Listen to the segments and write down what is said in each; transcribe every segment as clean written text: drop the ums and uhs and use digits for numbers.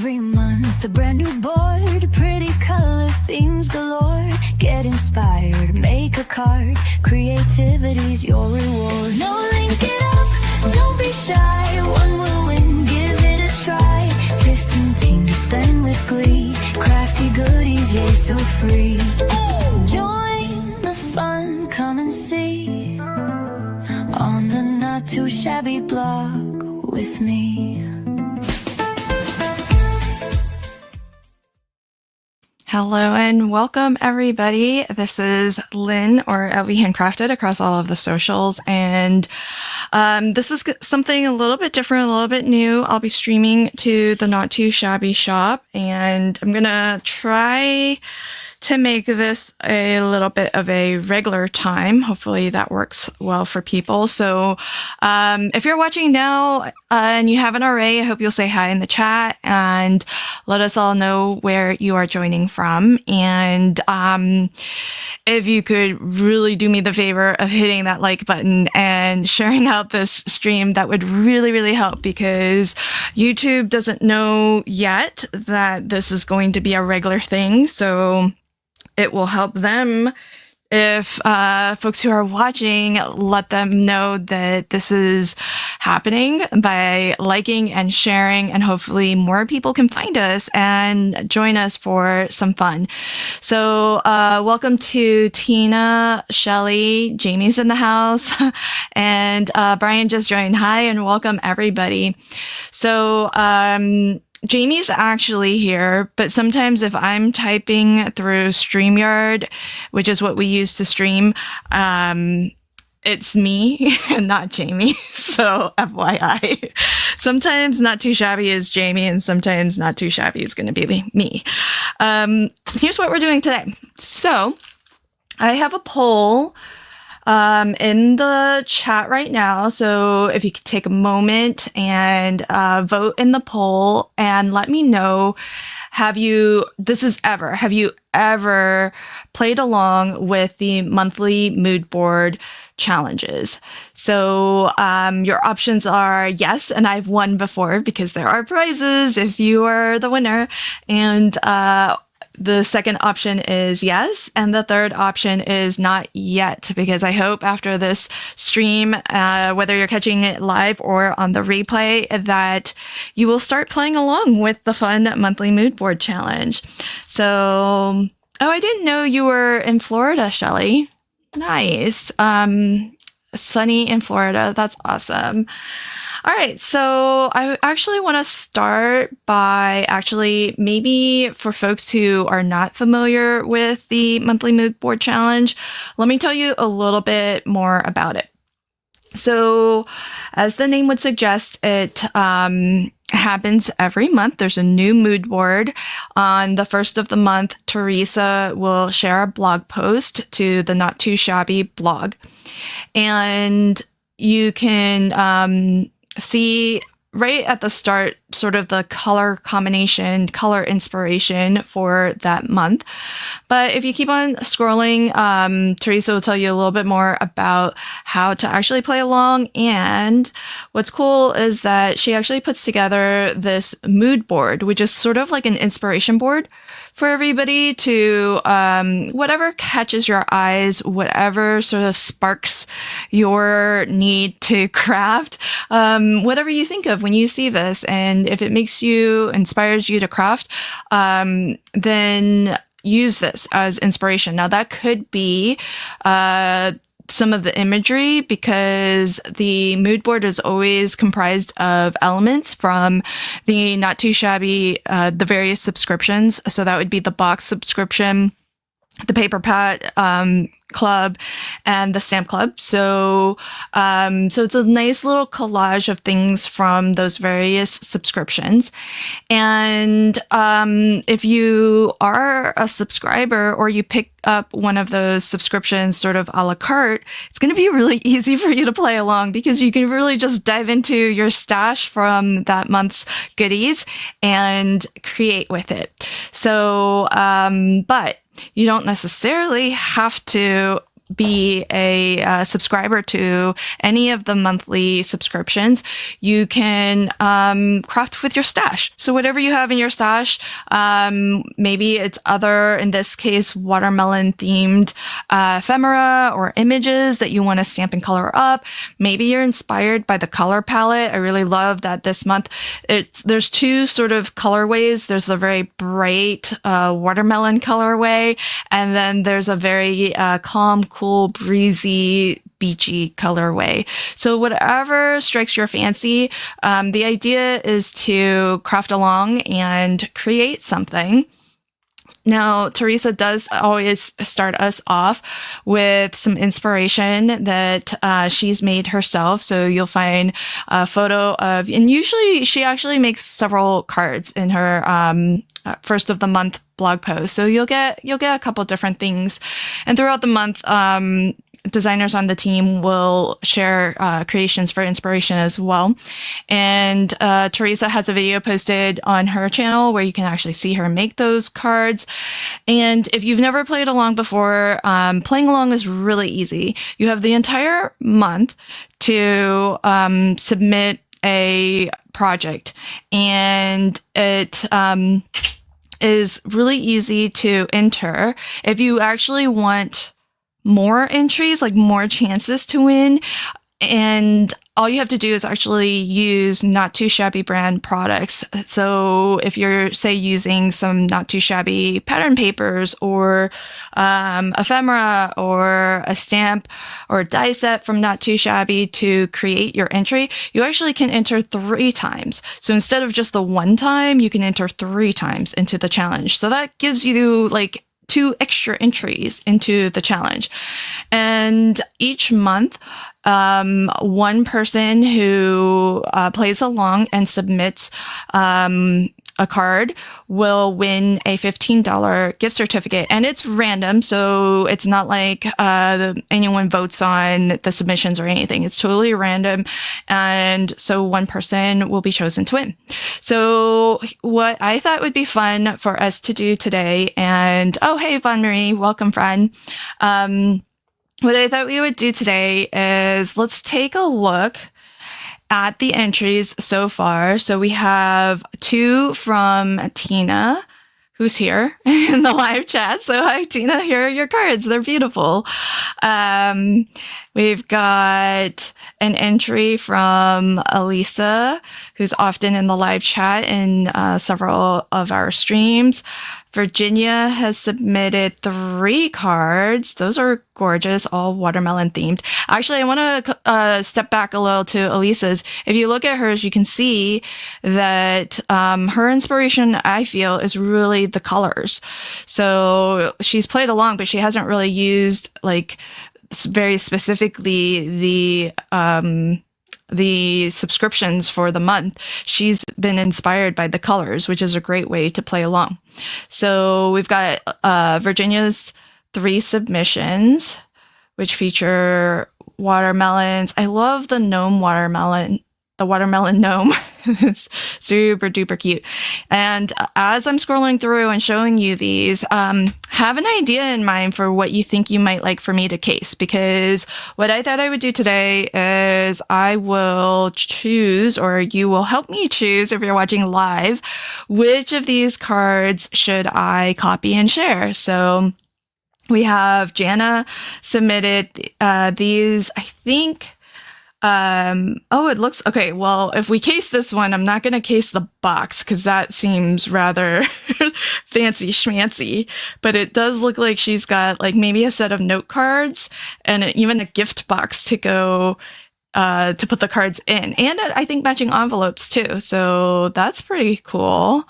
Every month, a brand new board, pretty colors, themes galore. Get inspired, make a card, creativity's your reward. No, link it up, don't be shy, one will win, give it a try. 15 to spend with glee, crafty goodies, yay, so free. Join the fun, come and see, on the Not Too Shabby blog with me. Hello and welcome everybody. This is Lynn, or LV Handcrafted, across all of the socials, and this is something a little bit different, a little bit new. I'll be streaming to the Not Too Shabby shop, and I'm gonna try to make this a little bit of a regular time. Hopefully that works well for people. So if you're watching now and you haven't already, I hope you'll say hi in the chat and let us all know where you are joining from. And if you could really do me the favor of hitting that like button and sharing out this stream, that would really, really help, because YouTube doesn't know yet that this is going to be a regular thing. So it will help them if folks who are watching let them know that this is happening by liking and sharing, and hopefully more people can find us and join us for some fun. So welcome to Tina, Shelly, Jamie's in the house, and Brian just joined. Hi and welcome everybody. So Jamie's actually here, but sometimes if I'm typing through StreamYard, which is what we use to stream, it's me and not Jamie. So FYI, sometimes Not Too Shabby is Jamie, and sometimes Not Too Shabby is going to be me. Here's what we're doing today. So I have a poll in the chat right now. So if you could take a moment and vote in the poll and let me know, have you ever played along with the monthly mood board challenges? So your options are yes, and I've won before, because there are prizes if you are the winner. And the second option is yes, and the third option is not yet, because I hope after this stream, whether you're catching it live or on the replay, that you will start playing along with the fun monthly mood board challenge. So, oh, I didn't know you were in Florida, Shelly. Nice. Sunny in Florida. That's awesome. All right, so I actually want to start by maybe for folks who are not familiar with the monthly mood board challenge, let me tell you a little bit more about it. So as the name would suggest, it happens every month. There's a new mood board. On the first of the month, Teresa will share a blog post to the Not Too Shabby blog, and you can see right at the start sort of the color combination, color inspiration for that month. But if you keep on scrolling, Teresa will tell you a little bit more about how to actually play along. And what's cool is that she actually puts together this mood board, which is sort of like an inspiration board for everybody to whatever catches your eyes, whatever sort of sparks your need to craft, whatever you think of when you see this. And if it inspires you to craft, then use this as inspiration. Now that could be some of the imagery, because the mood board is always comprised of elements from the Not Too Shabby, the various subscriptions. So that would be the box subscription, the paper pat club, and the stamp club. So it's a nice little collage of things from those various subscriptions. And if you are a subscriber, or you pick up one of those subscriptions sort of a la carte, it's going to be really easy for you to play along, because you can really just dive into your stash from that month's goodies and create with it. So, but you don't necessarily have to be a subscriber to any of the monthly subscriptions, you can craft with your stash. So whatever you have in your stash, maybe it's other, in this case, watermelon themed ephemera or images that you want to stamp and color up. Maybe you're inspired by the color palette. I really love that this month there's two sort of colorways. There's the very bright watermelon colorway, and then there's a very calm, cool, breezy, beachy colorway. So whatever strikes your fancy, the idea is to craft along and create something. Now, Teresa does always start us off with some inspiration that she's made herself. So you'll find a photo of, and usually she actually makes several cards in her first of the month blog post. So you'll get a couple different things, and throughout the month, designers on the team will share creations for inspiration as well. And Teresa has a video posted on her channel where you can actually see her make those cards. And if you've never played along before, playing along is really easy. You have the entire month to submit a project, and it is really easy to enter. If you actually want more entries, like more chances to win, and all you have to do is actually use Not Too Shabby brand products. So if you're, say, using some Not Too Shabby pattern papers or ephemera or a stamp or a die set from Not Too Shabby to create your entry, you actually can enter 3 times. So instead of just the one time, you can enter 3 times into the challenge. So that gives you like 2 extra entries into the challenge. And each month, one person who plays along and submits a card will win a $15 gift certificate. And it's random, so it's not like anyone votes on the submissions or anything. It's totally random. And so one person will be chosen to win. So what I thought would be fun for us to do today, and oh, hey, Von Marie, welcome, friend. What I thought we would do today is let's take a look at the entries so far. So we have 2 from Tina, who's here in the live chat. So hi, Tina, here are your cards. They're beautiful. We've got an entry from Elisa, who's often in the live chat in several of our streams. Virginia has submitted 3 cards. Those are gorgeous, all watermelon themed. Actually, I want to step back a little to Elisa's. If you look at hers, you can see that her inspiration, I feel, is really the colors. So she's played along, but she hasn't really used like very specifically the subscriptions for the month. She's been inspired by the colors, which is a great way to play along. So we've got Virginia's 3 submissions, which feature watermelons. I love the gnome watermelon, the watermelon gnome. It's super duper cute. And as I'm scrolling through and showing you these, have an idea in mind for what you think you might like for me to case, because what I thought I would do today is I will choose, or you will help me choose if you're watching live, which of these cards should I copy and share. So we have Jana submitted these, I think. Oh, it looks okay. Well, if we case this one, I'm not going to case the box because that seems rather fancy schmancy, but it does look like she's got like maybe a set of note cards and even a gift box to go to put the cards in, and I think matching envelopes too. So that's pretty cool.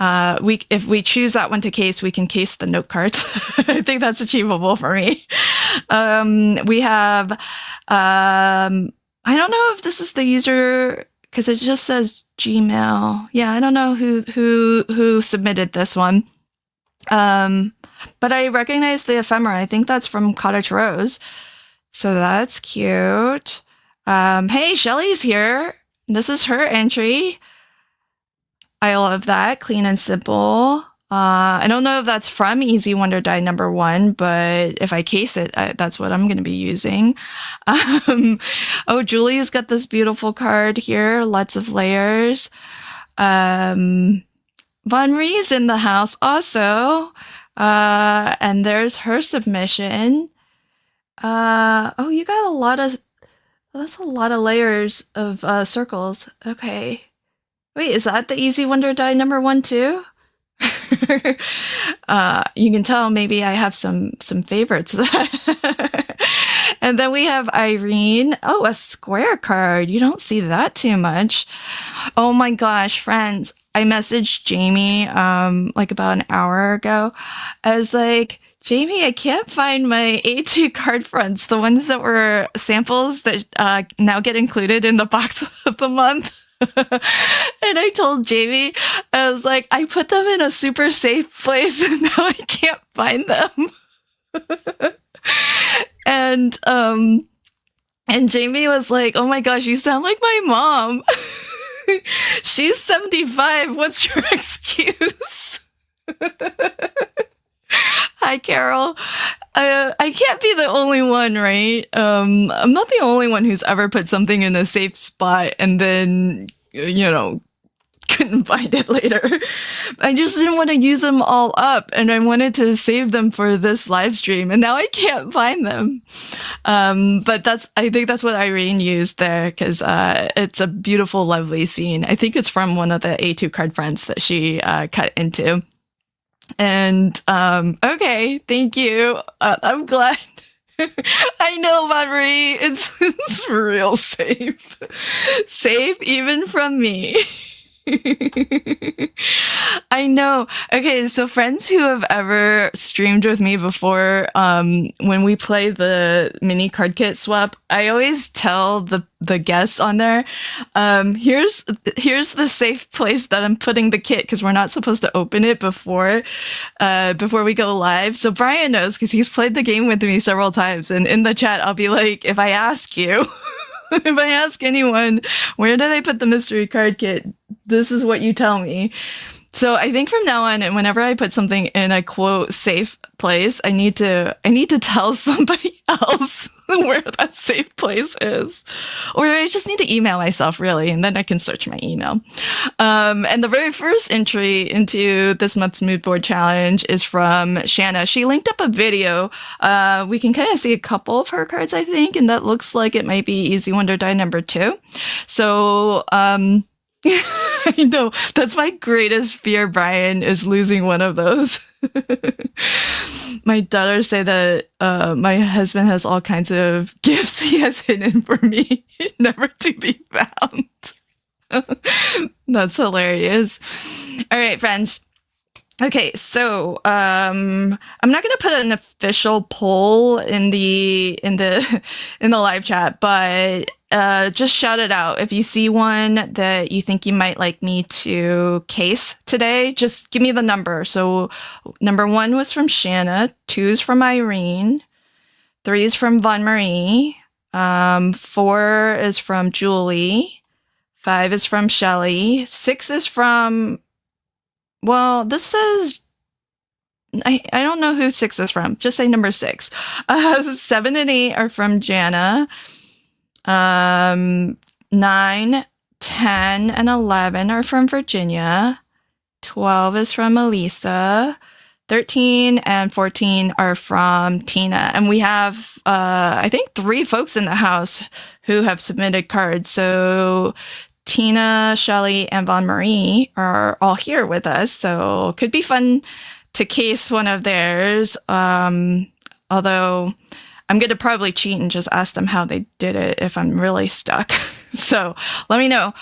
If we choose that one to case, we can case the note cards. I think that's achievable for me. We have, I don't know if this is the user because it just says Gmail. Yeah, I don't know who submitted this one. But I recognize the ephemera. I think that's from Cottage Rose. So that's cute. Hey, Shelly's here. This is her entry. I love that. Clean and simple. I don't know if that's from Easy Wonder Die number 1, but if I case it, that's what I'm going to be using. Oh, Julie's got this beautiful card here. Lots of layers. Von Marie's in the house also. And there's her submission. Oh, you got a lot of... That's a lot of layers of circles. Okay. Wait, is that the Easy Wonder Die number 1 too? You can tell maybe I have some favorites. And then we have Irene. Oh, a square card. You don't see that too much. Oh my gosh, friends. I messaged Jamie like about an hour ago. I was like, Jamie, I can't find my A2 card fronts, the ones that were samples that now get included in the box of the month. And I told Jamie, I was like, I put them in a super safe place and now I can't find them. And Jamie was like, oh my gosh, you sound like my mom. She's 75. What's your excuse? Hi, Carol. I can't be the only one, right? I'm not the only one who's ever put something in a safe spot and then, couldn't find it later. I just didn't want to use them all up, and I wanted to save them for this live stream, and now I can't find them. But I think that's what Irene used there, because it's a beautiful, lovely scene. I think it's from one of the A2 card fronts that she cut into. And okay, thank you. I'm glad. I know, Marie. It's real safe. Safe even from me. I know. Okay, so friends who have ever streamed with me before, when we play the mini card kit swap, I always tell the guests on there, here's the safe place that I'm putting the kit, because we're not supposed to open it before we go live. So Brian knows, because he's played the game with me several times, and in the chat I'll be like, if I ask you, if I ask anyone, where did I put the mystery card kit? This is what you tell me. So I think from now on, and whenever I put something in a quote safe place, I need to tell somebody else where that safe place is, or I just need to email myself, really, and then I can search my email. And the very first entry into this month's mood board challenge is from Shanna. She linked up a video. We can kind of see a couple of her cards, I think, and that looks like it might be Easy Wonder Die number 2. So I know, that's my greatest fear, Brian, is losing one of those. My daughters say that my husband has all kinds of gifts he has hidden for me, never to be found. That's hilarious. All right, friends. Okay, so I'm not going to put an official poll in the live chat, but just shout it out. If you see one that you think you might like me to case today, just give me the number. So number 1 was from Shanna, 2 is from Irene, 3 is from Von Marie, 4 is from Julie, 5 is from Shelly, 6 is from... Well, this says, I don't know who 6 is from. Just say number 6. 7 and 8 are from Jana. 9, 10, and 11 are from Virginia. 12 is from Elisa. 13 and 14 are from Tina. And we have, I think, 3 folks in the house who have submitted cards. So Tina, Shelly, and Von Marie are all here with us, so could be fun to case one of theirs. Although I'm going to probably cheat and just ask them how they did it if I'm really stuck. So let me know.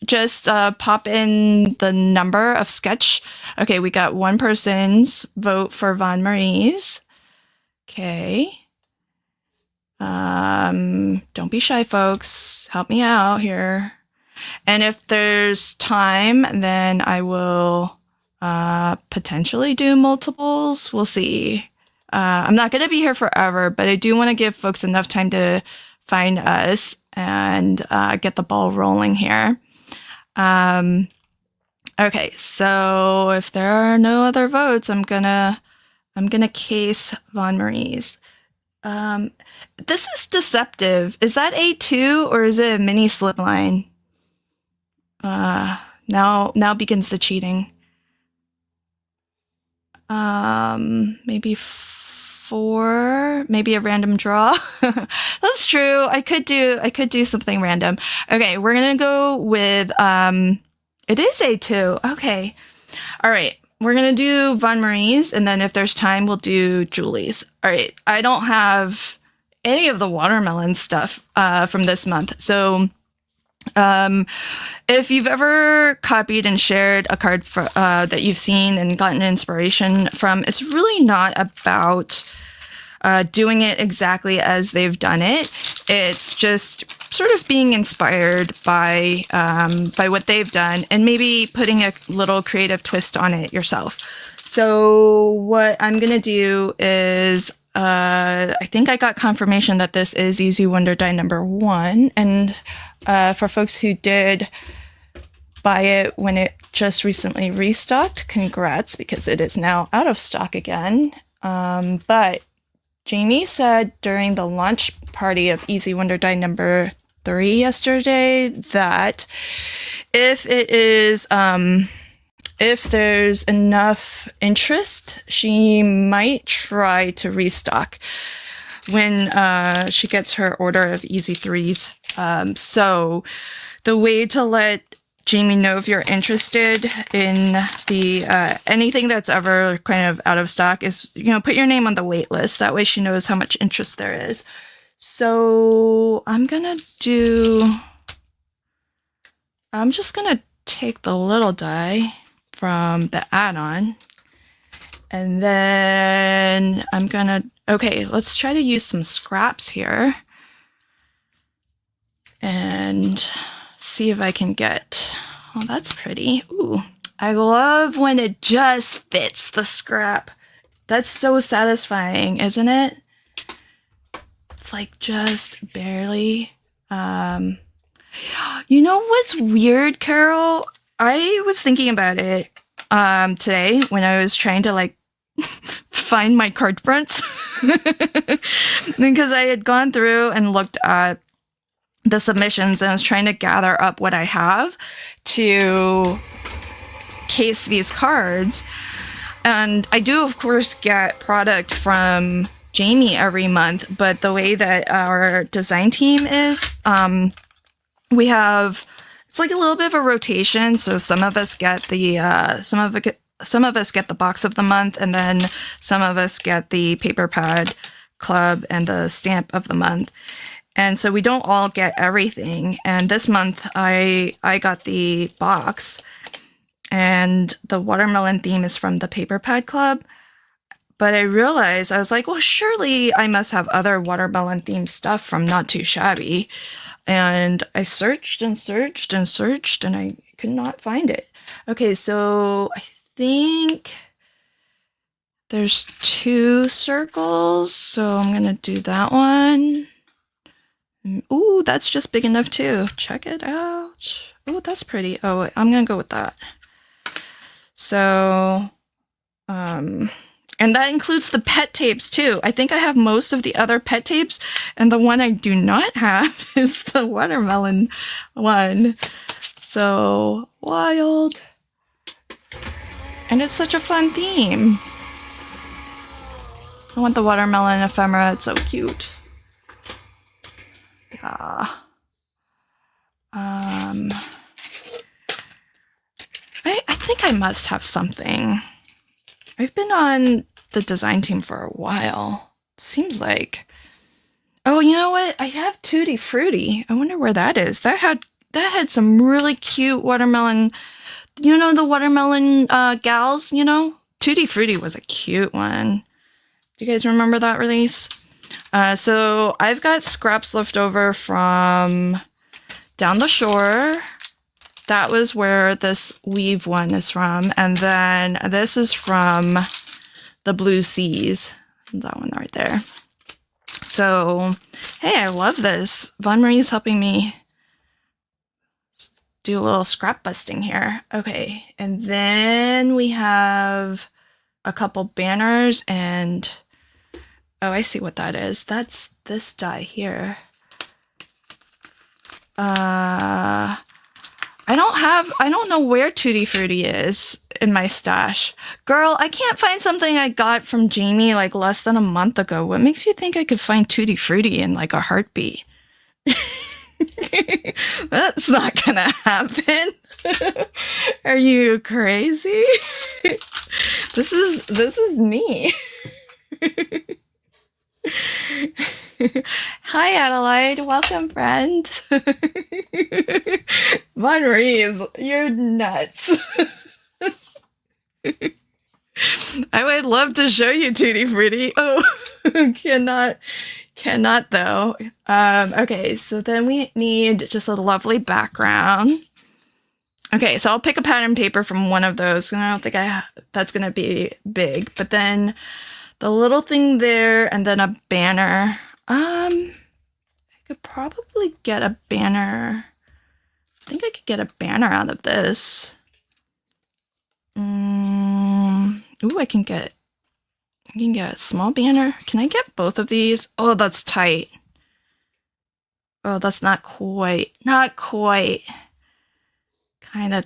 Just pop in the number of sketch. Okay, we got one person's vote for Von Marie's. Okay. Don't be shy, folks. Help me out here. And if there's time, then I will potentially do multiples. We'll see. I'm not going to be here forever, but I do want to give folks enough time to find us and get the ball rolling here. Okay, so if there are no other votes, I'm gonna case Von Marie's. This is deceptive. Is that A2 or is it a mini slipline? Now begins the cheating. Maybe 4, maybe a random draw. That's true. I could do something random. Okay, we're gonna go with it is A2. Okay. All right. We're gonna do Von Marie's, and then if there's time, we'll do Julie's. All right. I don't have any of the watermelon stuff from this month, so if you've ever copied and shared a card that you've seen and gotten inspiration from, it's really not about doing it exactly as they've done it. It's just sort of being inspired by what they've done and maybe putting a little creative twist on it yourself. So what I'm gonna do is I think I got confirmation that this is Easy Wonder die number 1, and for folks who did buy it when it just recently restocked, congrats, because it is now out of stock again. But Jamie said during the launch party of Easy Wonder die number 3 yesterday that if it is if there's enough interest, she might try to restock when she gets her order of Easy 3s. So the way to let Jamie know if you're interested in the anything that's ever kind of out of stock is, put your name on the wait list. That way she knows how much interest there is. So I'm just gonna take the little die from the add-on, and then okay, let's try to use some scraps here and see if I can get, oh, that's pretty. Ooh, I love when it just fits the scrap. That's so satisfying, isn't it? It's like just barely. You know what's weird, Carol? I was thinking about it today when I was trying to find my card fronts because I had gone through and looked at the submissions and I was trying to gather up what I have to case these cards. And I do, of course, get product from Jamie every month, but the way that our design team is, we have, it's like a little bit of a rotation. So some of us get the some of us get the box of the month, and then some of us get the paper pad club and the stamp of the month. And so we don't all get everything. And this month I got the box, and the watermelon theme is from the paper pad club. But I realized, I was like, well, surely I must have other watermelon themed stuff from Not Too Shabby. And I searched and searched and searched, and I could not find it. Okay, so I think there's 2 circles, so I'm gonna do that one. Ooh, that's just big enough too. Check it out. Oh, that's pretty. Oh, I'm gonna go with that. So, and that includes the pet tapes too. I think I have most of the other pet tapes, and the one I do not have is the watermelon one. So wild. And it's such a fun theme. I want the watermelon ephemera. It's so cute. Yeah. I think I must have something. I've been on the design team for a while. Seems like. Oh, you know what? I have Tutti Frutti. I wonder where that is. That had some really cute watermelon. You know the watermelon gals. Tutti Frutti was a cute one. Do you guys remember that release? So I've got scraps left over from Down the Shore. That was where this weave one is from. And then this is from the Blue Seas. That one right there. So, hey, I love this. Von Marie's helping me do a little scrap busting here. Okay, and then we have a couple banners and oh, I see what that is. That's this die here. I don't know where Tutti Frutti is in my stash. Girl, I can't find something I got from Jamie like less than a month ago. What makes you think I could find Tutti Frutti in like a heartbeat? That's not gonna happen. Are you crazy? This is me. Hi, Adelaide. Welcome, friend. Von Rees, you're nuts. I would love to show you Tutti Frutti. Oh, cannot though. Okay, so then we need just a lovely background. Okay, so I'll pick a pattern paper from one of those. I don't think that's gonna be big, but then the little thing there, and then a banner. I could probably get a banner. I think I could get a banner out of this. Ooh, I can get a small banner. Can I get both of these? Oh, that's tight. Oh, that's not quite. Kind of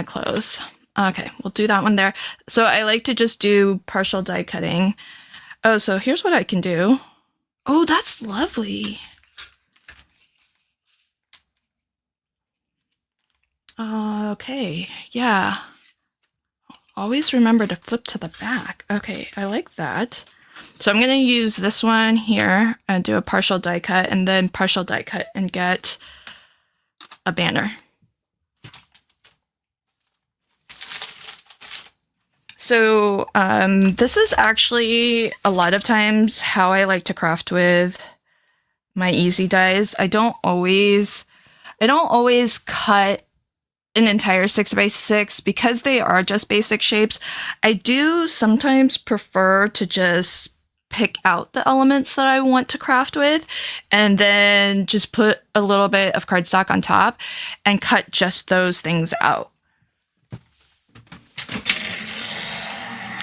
close. Okay, we'll do that one there. So I like to just do partial die cutting. Oh, so here's what I can do. Oh, that's lovely. Okay, yeah. Always remember to flip to the back. Okay, I like that. So I'm going to use this one here and do a partial die cut and then partial die cut and get a banner. So this is actually a lot of times how I like to craft with my easy dies. I don't always cut an entire 6x6 because they are just basic shapes. I do sometimes prefer to just pick out the elements that I want to craft with and then just put a little bit of cardstock on top and cut just those things out.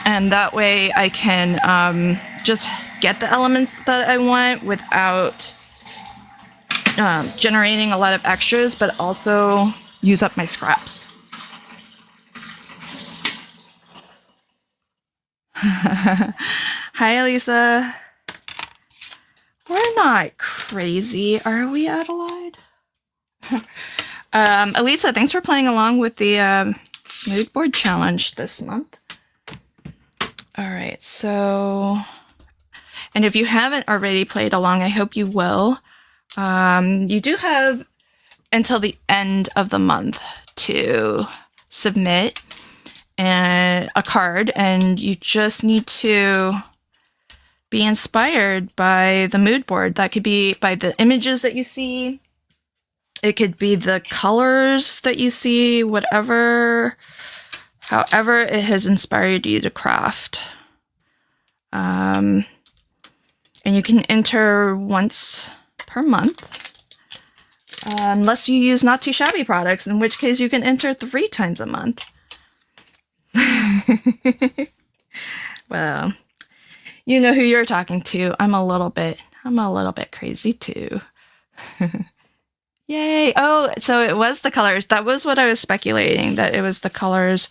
And that way I can just get the elements that I want without generating a lot of extras, but also use up my scraps. Hi, Elisa. We're not crazy, are we, Adelaide? Elisa, thanks for playing along with the mood board challenge this month. All right, so, and if you haven't already played along, I hope you will. You do have until the end of the month to submit a card, and you just need to be inspired by the mood board. That could be by the images that you see. It could be the colors that you see, whatever, however it has inspired you to craft. And you can enter once per month. Unless you use Not Too Shabby products, in which case you can enter 3 times a month. Well, you know who you're talking to. I'm a little bit crazy too. Yay! Oh, so it was the colors. That was what I was speculating, that it was the colors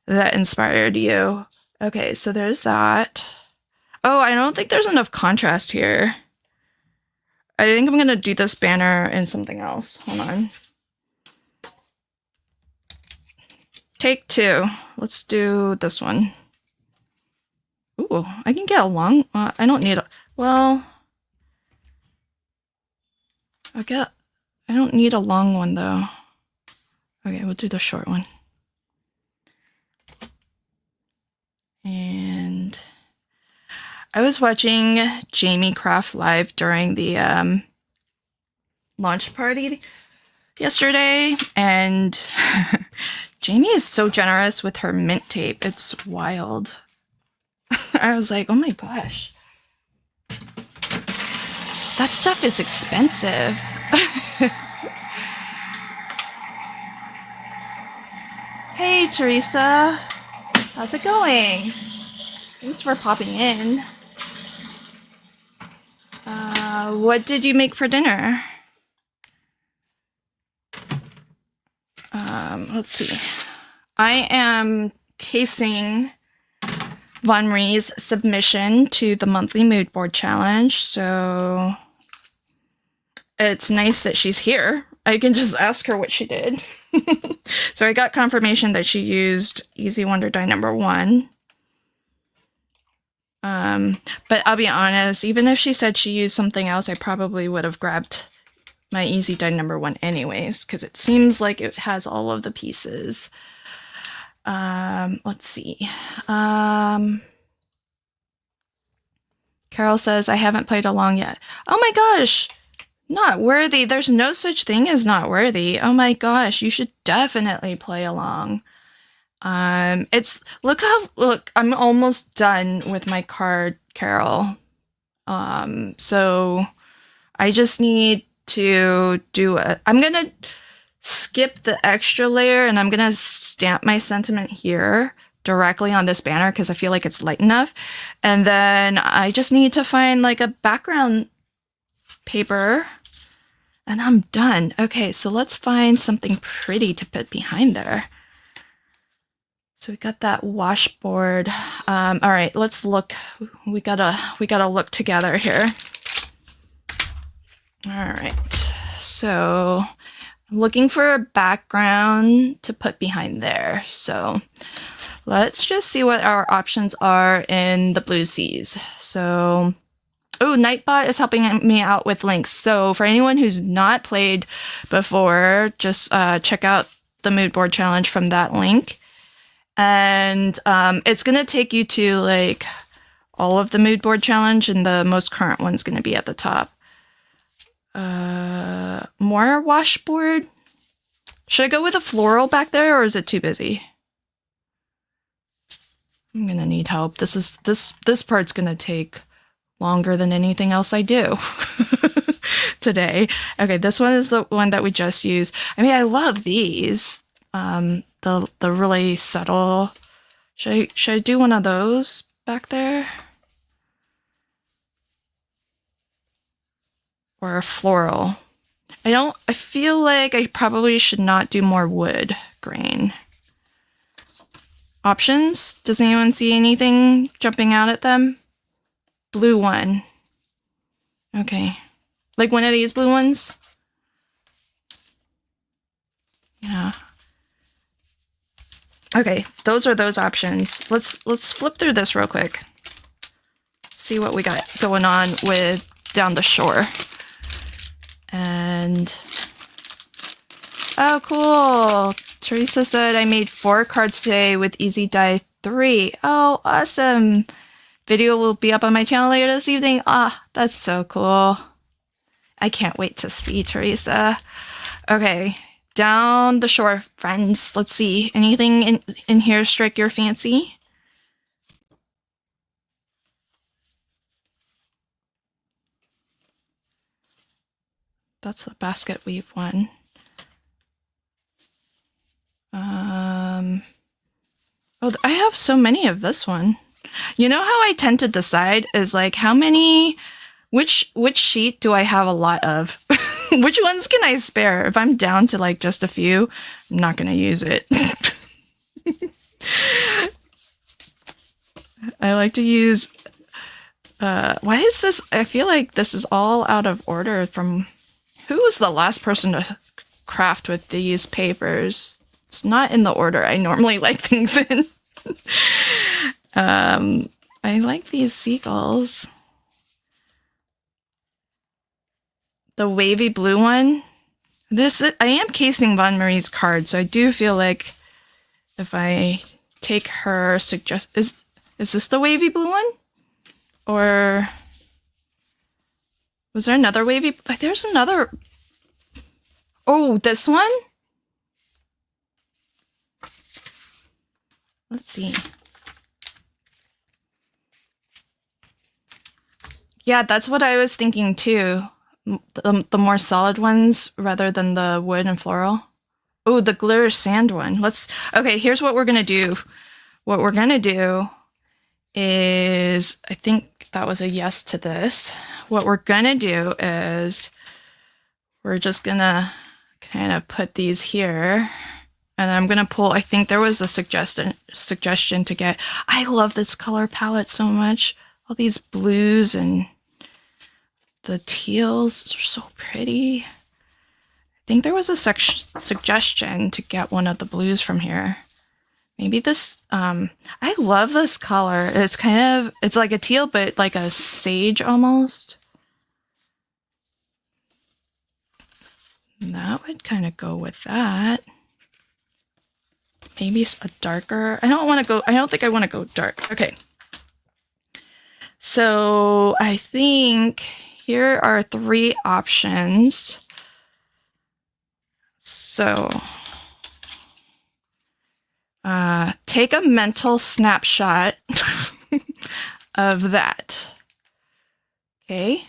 that inspired you. Okay, so there's that. Oh, I don't think there's enough contrast here. I think I'm gonna do this banner in something else. Hold on. Take 2. Let's do this one. Ooh, I can get a long. I don't need a. Well, I don't need a long one though. Okay, we'll do the short one. And I was watching Jamie craft live during the launch party yesterday, and Jamie is so generous with her mint tape. It's wild. I was like, oh my gosh. That stuff is expensive. Hey, Teresa. How's it going? Thanks for popping in. What did you make for dinner? Let's see. I am casing Von Marie's submission to the monthly mood board challenge, so it's nice that she's here. I can just ask her what she did. So I got confirmation that she used Easy Wonder Die number 1. But I'll be honest, even if she said she used something else, I probably would have grabbed my Easy Die number 1 anyways, because it seems like it has all of the pieces. Let's see. Carol says, I haven't played along yet. Oh my gosh! Not worthy. There's no such thing as not worthy. Oh my gosh, you should definitely play along. Look, I'm almost done with my card, Carol. So I just need to I'm gonna skip the extra layer and I'm gonna stamp my sentiment here directly on this banner because I feel like it's light enough. And then I just need to find like a background paper and I'm done. Okay, so let's find something pretty to put behind there. So we got that washboard. All right, let's look. We gotta look together here. All right, so I'm looking for a background to put behind there. So let's just see what our options are in the Blue Seas. So, oh, Nightbot is helping me out with links. So for anyone who's not played before, just check out the mood board challenge from that link. And it's going to take you to like all of the mood board challenge and the most current one's going to be at the top. More washboard. Should I go with a floral back there or is it too busy? I'm going to need help. This part's going to take longer than anything else I do today. Okay, this one is the one that we just used. I mean, I love these. The really subtle. Should I do one of those back there? Or a floral? I feel like I probably should not do more wood grain. Options? Does anyone see anything jumping out at them? Blue one. Okay. Like one of these blue ones? Yeah. Okay, those are those options. Let's flip through this real quick. See what we got going on with down the shore. And oh, cool. Teresa said I made 4 cards today with Easy Die 3. Oh, awesome. Video will be up on my channel later this evening. Ah, that's so cool. I can't wait to see Teresa. Okay. Down the shore, friends. Let's see. Anything in here strike your fancy? That's the basket weave one. Oh, I have so many of this one. You know how I tend to decide is like how many, which sheet do I have a lot of? Which ones can I spare? If I'm down to like just a few, I'm not going to use it. I like to use, why is this? I feel like this is all out of order from, who was the last person to craft with these papers? It's not in the order I normally like things in. I like these seagulls. The wavy blue one. I am casing Von Marie's card, so I do feel like if I take her is this the wavy blue one? Or was there another wavy? There's another. Oh, this one? Let's see. Yeah, that's what I was thinking too. The more solid ones rather than the wood and floral. Oh, the glitter sand one. Okay, here's what we're gonna do. What we're gonna do is, I think that was a yes to this. What we're gonna do is we're just gonna kind of put these here, and I'm gonna pull, I think there was a suggestion to get, I love this color palette so much. All these blues and the teals are so pretty. I think there was a suggestion to get one of the blues from here. Maybe this, I love this color. It's it's like a teal, but like a sage almost. And that would kind of go with that. Maybe a darker, I don't think I want to go dark. Okay. So I think here are 3 options. So take a mental snapshot of that. Okay.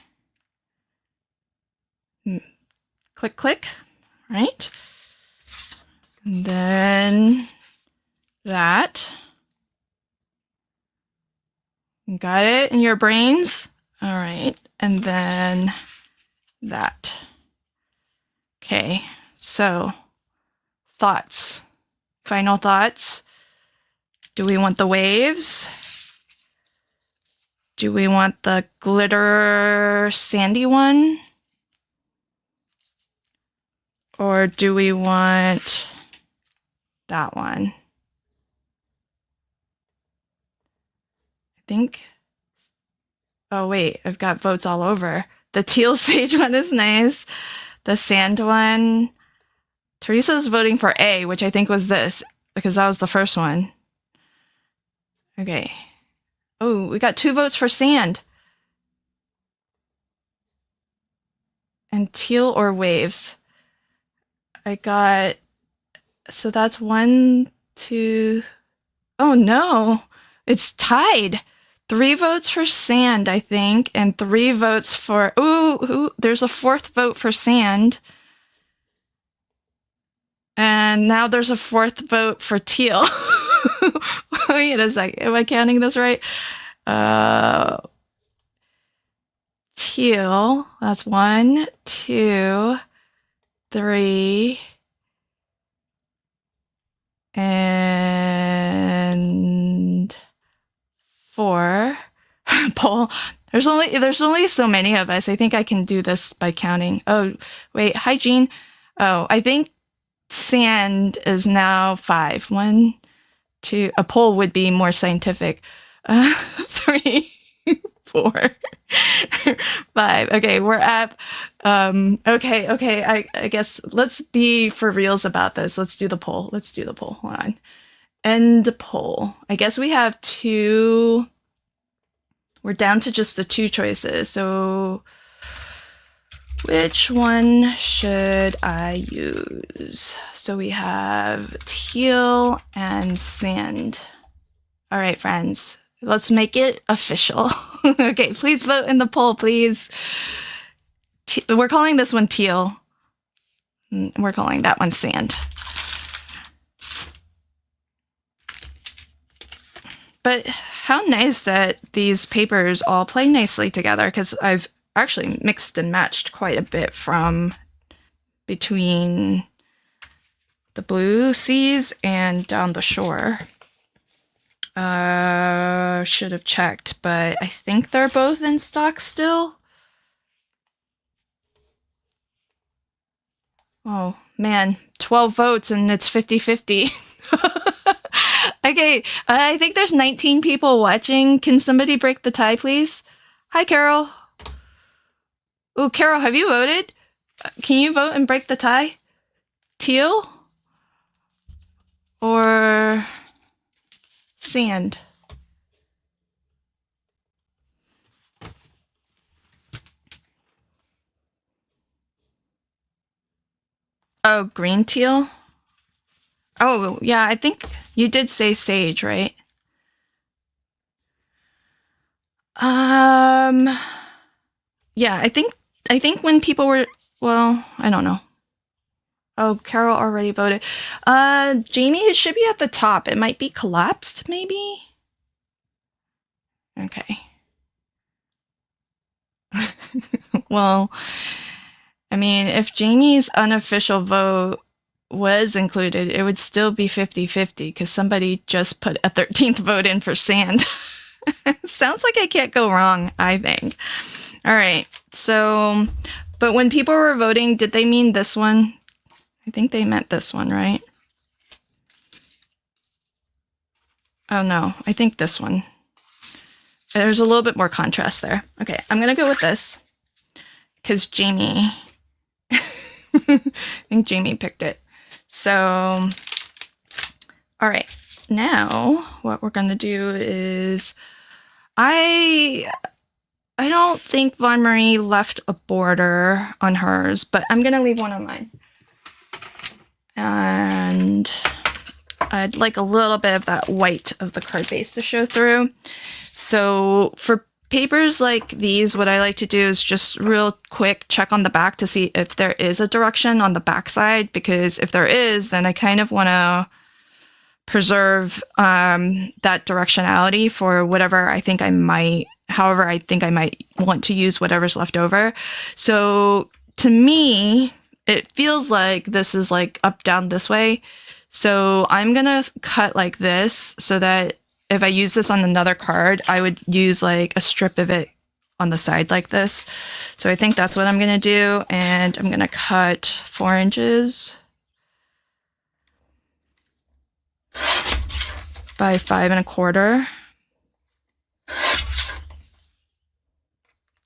Click, click, right? And then that. Got it in your brains? All right. And then that. Okay. So, thoughts. Final thoughts. Do we want the waves? Do we want the glitter sandy one? Or do we want that one? I think. Oh, wait, I've got votes all over. The teal sage one is nice. The sand one. Teresa's voting for A, which I think was this, because that was the first one. Okay. Oh, we got 2 votes for sand. And teal or waves. I got, so that's 1, 2. Oh no, it's tied. 3 votes for sand, I think, and 3 votes for, there's a 4th vote for sand. And now there's a 4th vote for teal. Wait a second, am I counting this right? Teal, that's 1, 2, 3, and 4. Paul, there's only so many of us. I think I can do this by counting. Oh, wait, hi Jean. Oh, I think sand is now 5. 1, 2. A poll would be more scientific. 3, 4, 5. Okay, we're at. Okay. I guess let's be for reals about this. Let's do the poll. Hold on. End poll. I guess we have 2. We're down to just the 2 choices. So which one should I use? So we have teal and sand. All right, friends, let's make it official. Okay, please vote in the poll, please. We're calling this one teal. We're calling that one sand. But how nice that these papers all play nicely together, because I've actually mixed and matched quite a bit from between the blue seas and down the shore. Should have checked, but I think they're both in stock still. Oh man, 12 votes and it's 50-50. Okay, I think there's 19 people watching. Can somebody break the tie, please? Hi, Carol. Oh, Carol, have you voted? Can you vote and break the tie? Teal? Or sand? Oh, green teal? Oh, yeah, I think you did say sage, right? Yeah, I think when people were, well, I don't know. Oh, Carol already voted. Jamie, it should be at the top. It might be collapsed, maybe? Okay. Well, I mean, if Jamie's unofficial vote was included, it would still be 50-50 because somebody just put a 13th vote in for sand. Sounds like I can't go wrong, I think. All right. So, but when people were voting, did they mean this one? I think they meant this one, right? Oh no, I think this one. There's a little bit more contrast there. Okay, I'm gonna go with this because Jamie, I think Jamie picked it. So, all right, now what we're gonna do is, I don't think Von Marie left a border on hers, but I'm gonna leave one on mine. And I'd like a little bit of that white of the card base to show through. So for papers like these, what I like to do is just real quick check on the back to see if there is a direction on the back side, because if there is, then I kind of want to preserve that directionality for whatever I think I might, however I think I might want to use whatever's left over. So to me, it feels like this is like up, down this way. So I'm gonna cut like this so that if I use this on another card, I would use like a strip of it on the side like this. So I think that's what I'm gonna do. And I'm gonna cut 4 inches by 5 1/4.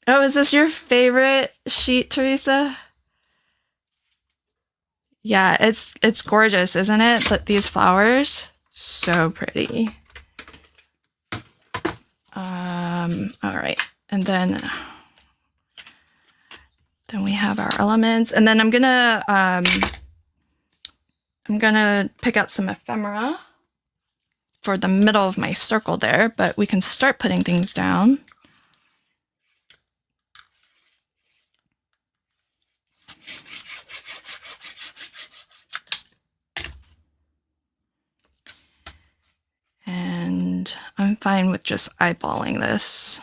Oh, is this your favorite sheet, Teresa? Yeah, it's gorgeous, isn't it? But these flowers, so pretty. All right, and then we have our elements, and then I'm gonna pick out some ephemera for the middle of my circle there, but we can start putting things down. And I'm fine with just eyeballing this.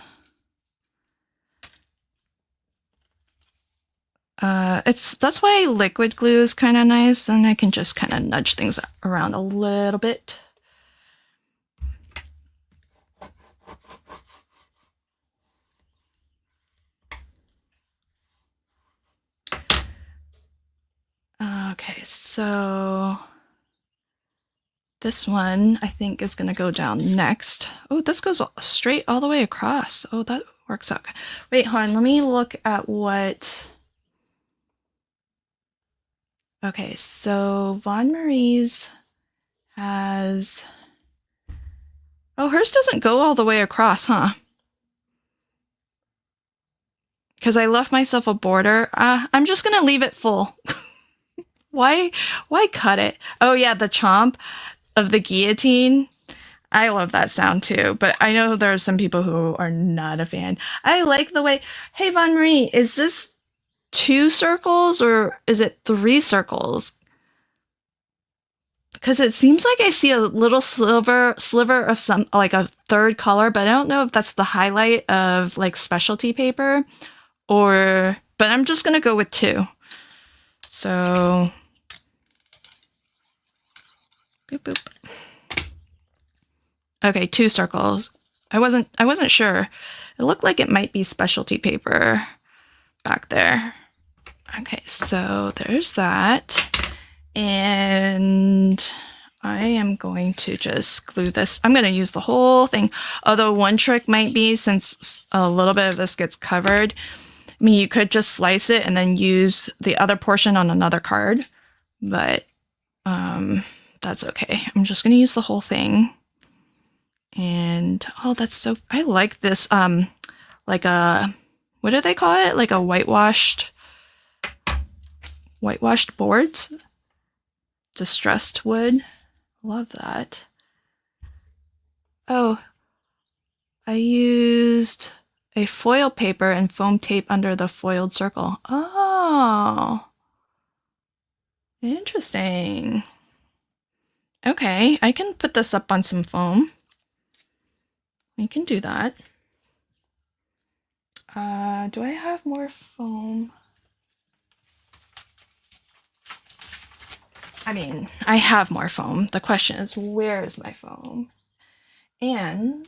That's why liquid glue is kind of nice, and I can just kind of nudge things around a little bit. Okay, so this one I think is going to go down next. Oh, this goes straight all the way across. Oh, that works out. Wait, hold on. Let me look at what... Okay, so Von Marie's has... Oh, hers doesn't go all the way across, huh? Because I left myself a border. I'm just going to leave it full. Why cut it? Oh yeah, the chomp of the guillotine. I love that sound too, but I know there are some people who are not a fan. I like the way... Hey, Von Marie, is this 2 circles or is it 3 circles? Because it seems like I see a little sliver of some, like a third color, but I don't know if that's the highlight of like specialty paper or... But I'm just going to go with 2. So... Boop, boop. Okay, 2 circles. I wasn't sure. It looked like it might be specialty paper back there. Okay, so there's that. And I am going to just glue this. I'm going to use the whole thing. Although one trick might be, since a little bit of this gets covered, I mean, you could just slice it and then use the other portion on another card. But that's okay. I'm just going to use the whole thing. And oh, that's so... I like this, like a... What do they call it? Like a whitewashed boards? Distressed wood. Love that. Oh, I used a foil paper and foam tape under the foiled circle. Oh, Interesting. Okay, I can put this up on some foam. We can do that. Do I have more foam? I mean, I have more foam. The question is, where is my foam? And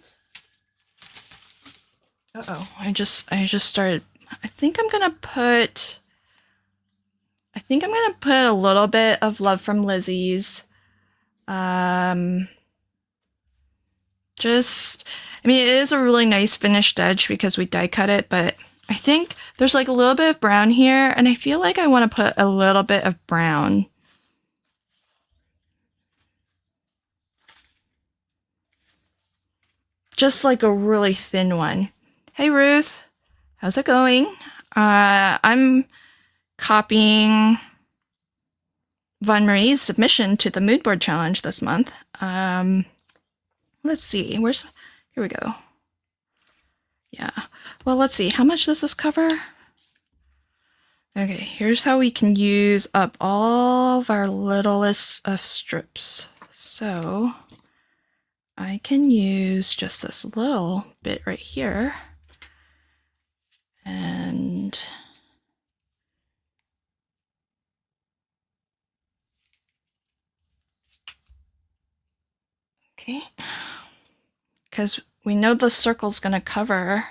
I just started. I think I'm gonna put a little bit of Love from Lizzie's. I mean, it is a really nice finished edge because we die cut it, but I think there's like a little bit of brown here, and I feel like I want to put a little bit of brown. Just like a really thin one. Hey Ruth, how's it going? I'm copying Von Marie's submission to the mood board challenge this month. Let's see, here we go. Yeah, well, let's see, how much does this cover? Okay, here's how we can use up all of our littlest of strips. So I can use just this little bit right here. And okay, because we know the circle's going to cover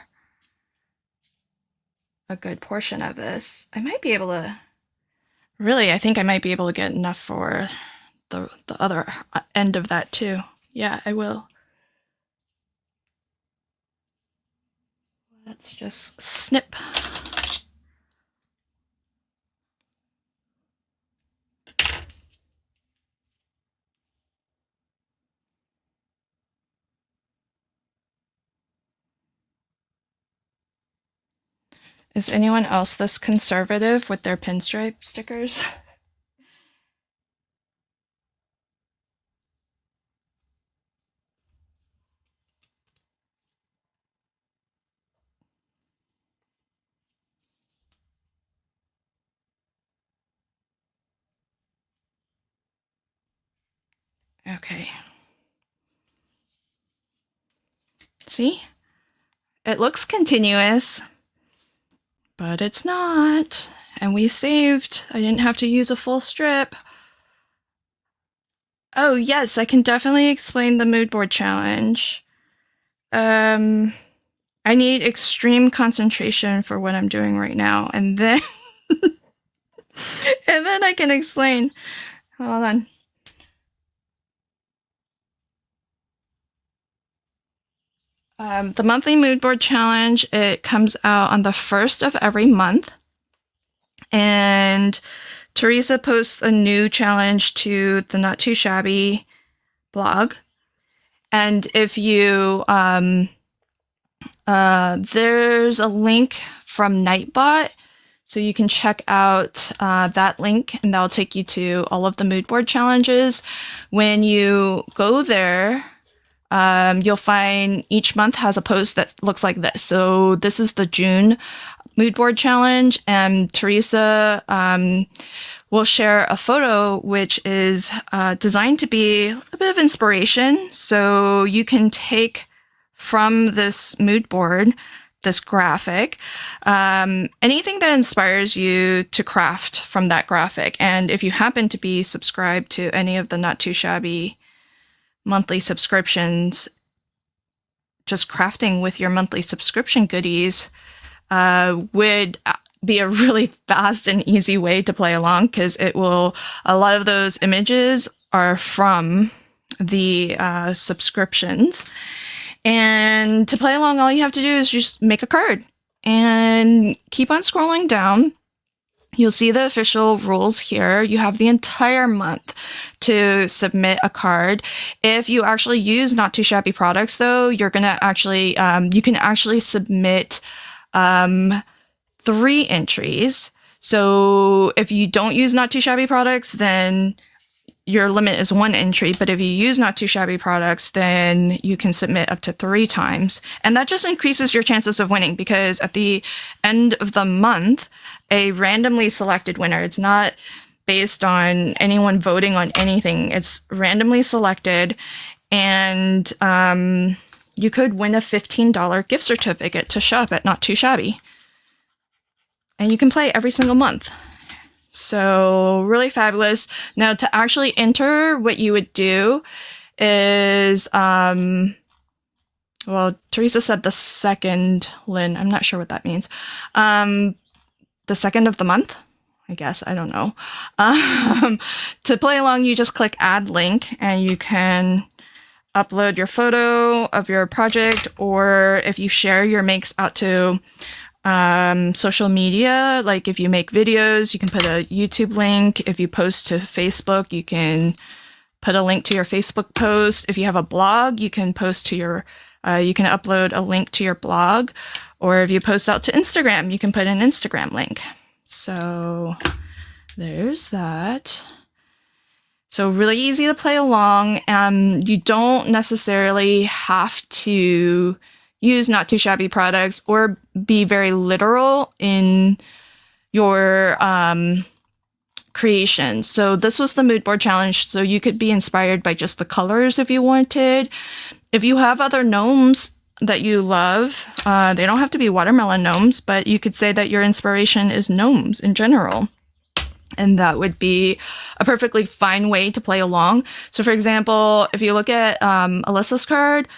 a good portion of this. I might be able to, really, I think I might be able to get enough for the other end of that too. Yeah, I will. Let's just snip. Is anyone else this conservative with their pinstripe stickers? Okay. See? It looks continuous, but it's not. And we saved. I didn't have to use a full strip. Oh, yes, I can definitely explain the mood board challenge. I need extreme concentration for what I'm doing right now, and then and then I can explain. Hold on. The monthly mood board challenge, it comes out on the 1st of every month. And Teresa posts a new challenge to the Not Too Shabby blog. And if you, there's a link from Nightbot, so you can check out that link, and that'll take you to all of the mood board challenges. When you go there, you'll find each month has a post that looks like this. So this is the June mood board challenge, and Teresa will share a photo which is designed to be a bit of inspiration. So you can take from this mood board, this graphic, anything that inspires you to craft from that graphic. And if you happen to be subscribed to any of the Not Too Shabby monthly subscriptions, just crafting with your monthly subscription goodies would be a really fast and easy way to play along, because a lot of those images are from the subscriptions. And to play along, all you have to do is just make a card and keep on scrolling down. You'll see the official rules here. You have the entire month to submit a card. If you actually use Not Too Shabby products, though, you're gonna actually you can actually submit 3 entries. So if you don't use Not Too Shabby products, then your limit is 1 entry. But if you use Not Too Shabby products, then you can submit up to 3 times. And that just increases your chances of winning, because at the end of the month, a randomly selected winner, it's not based on anyone voting on anything. It's randomly selected, and you could win a $15 gift certificate to shop at Not Too Shabby. And you can play every single month. So really fabulous. Now to actually enter, what you would do is, well, Teresa said the second, Lynn, I'm not sure what that means. The second of the month, I guess, I don't know. To play along, you just click add link and you can upload your photo of your project, or if you share your makes out to social media, like if you make videos, you can put a YouTube link. If you post to Facebook, you can put a link to your Facebook post. If you have a blog, you can post to your, you can upload a link to your blog. Or if you post out to Instagram, you can put an Instagram link. So there's that. So really easy to play along. You don't necessarily have to use Not Too Shabby products or be very literal in your creation. So this was the mood board challenge. So you could be inspired by just the colors if you wanted. If you have other gnomes that you love, they don't have to be watermelon gnomes, but you could say that your inspiration is gnomes in general. And that would be a perfectly fine way to play along. So for example, if you look at Elisa's card,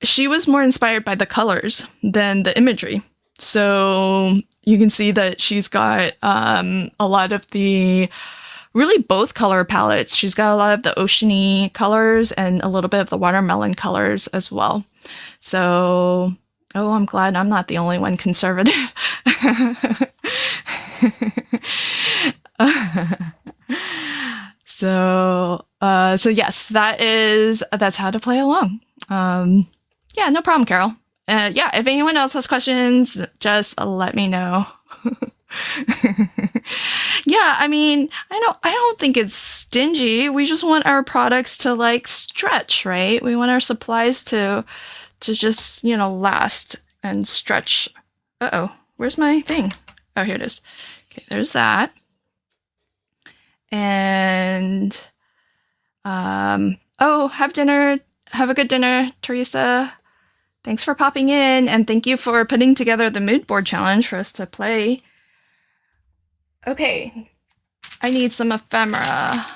she was more inspired by the colors than the imagery. So you can see that she's got a lot of the, really both color palettes. She's got a lot of the oceany colors and a little bit of the watermelon colors as well. So, oh, I'm glad I'm not the only one conservative. So yes, that's how to play along. Yeah, no problem, Carol. Yeah, if anyone else has questions, just let me know. Yeah, I mean, I don't think it's stingy. We just want our products to like stretch, right? We want our supplies to just, you know, last and stretch. Uh-oh, where's my thing? Oh, here it is. Okay, there's that. And, oh, have dinner. Have a good dinner, Teresa. Thanks for popping in, and thank you for putting together the mood board challenge for us to play. Okay, I need some ephemera.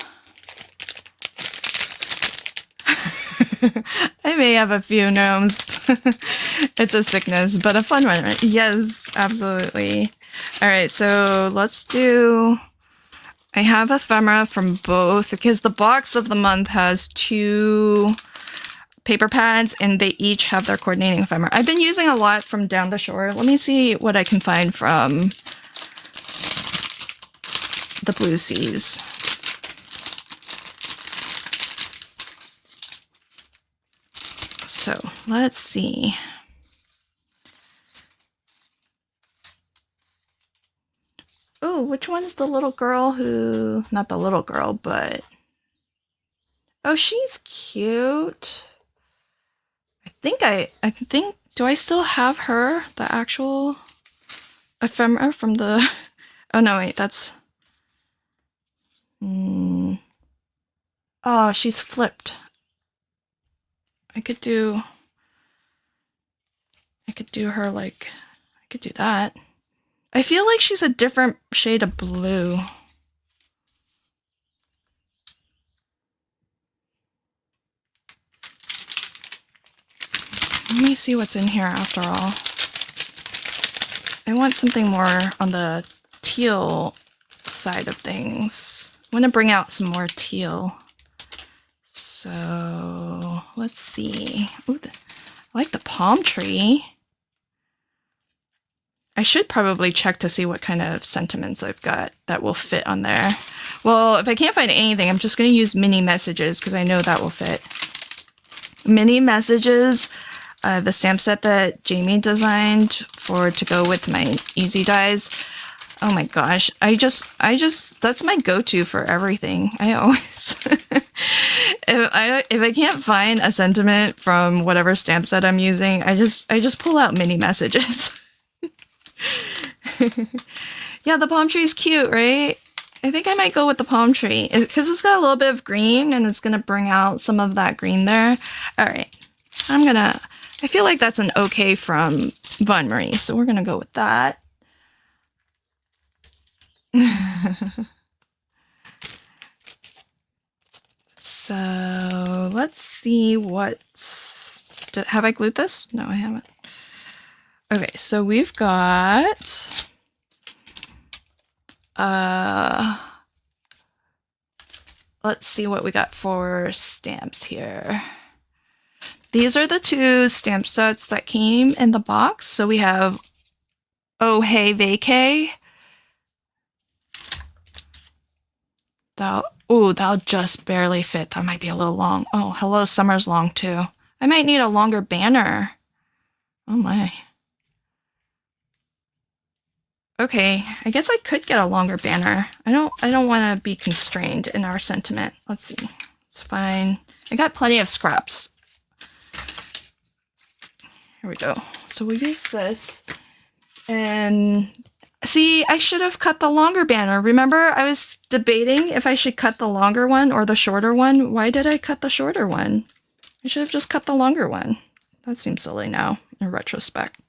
I may have a few gnomes. It's a sickness, but a fun one. Right? Yes, absolutely. All right, so let's do... I have ephemera from both because the box of the month has 2 paper pads and they each have their coordinating ephemera. I've been using a lot from Down the Shore. Let me see what I can find from the Blue Seas. So let's see. Oh, which one's the little girl who... Not the little girl, but... Oh, she's cute. I think... Do I still have her? The actual ephemera from the... Oh, no, wait, that's... Oh, she's flipped. I could do her like... I could do that. I feel like she's a different shade of blue. Let me see what's in here after all. I want something more on the teal side of things. I want to bring out some more teal. So let's see. Ooh, I like the palm tree. I should probably check to see what kind of sentiments I've got that will fit on there. Well, if I can't find anything, I'm just going to use mini messages because I know that will fit. Mini messages, the stamp set that Jamie designed to go with my easy dies. Oh my gosh, I just that's my go-to for everything. I always if I can't find a sentiment from whatever stamp set I'm using, I just pull out mini messages. Yeah, the palm tree is cute, right? I think I might go with the palm tree because it's got a little bit of green and it's going to bring out some of that green there. All right. I feel like that's an okay from Von Marie, so we're going to go with that. So let's see have I glued this? No, I haven't. Okay, so we've got let's see what we got for stamps here. These are the 2 stamp sets that came in the box. So we have Oh Hey Vacay. That'll just barely fit. That might be a little long. Oh, Hello Summer's long too. I might need a longer banner. Oh my. Okay, I guess I could get a longer banner. I don't want to be constrained in our sentiment. Let's see. It's fine. I got plenty of scraps. Here we go. So we'll use this. And see, I should have cut the longer banner. Remember, I was debating if I should cut the longer one or the shorter one. Why did I cut the shorter one? I should have just cut the longer one. That seems silly now, in retrospect.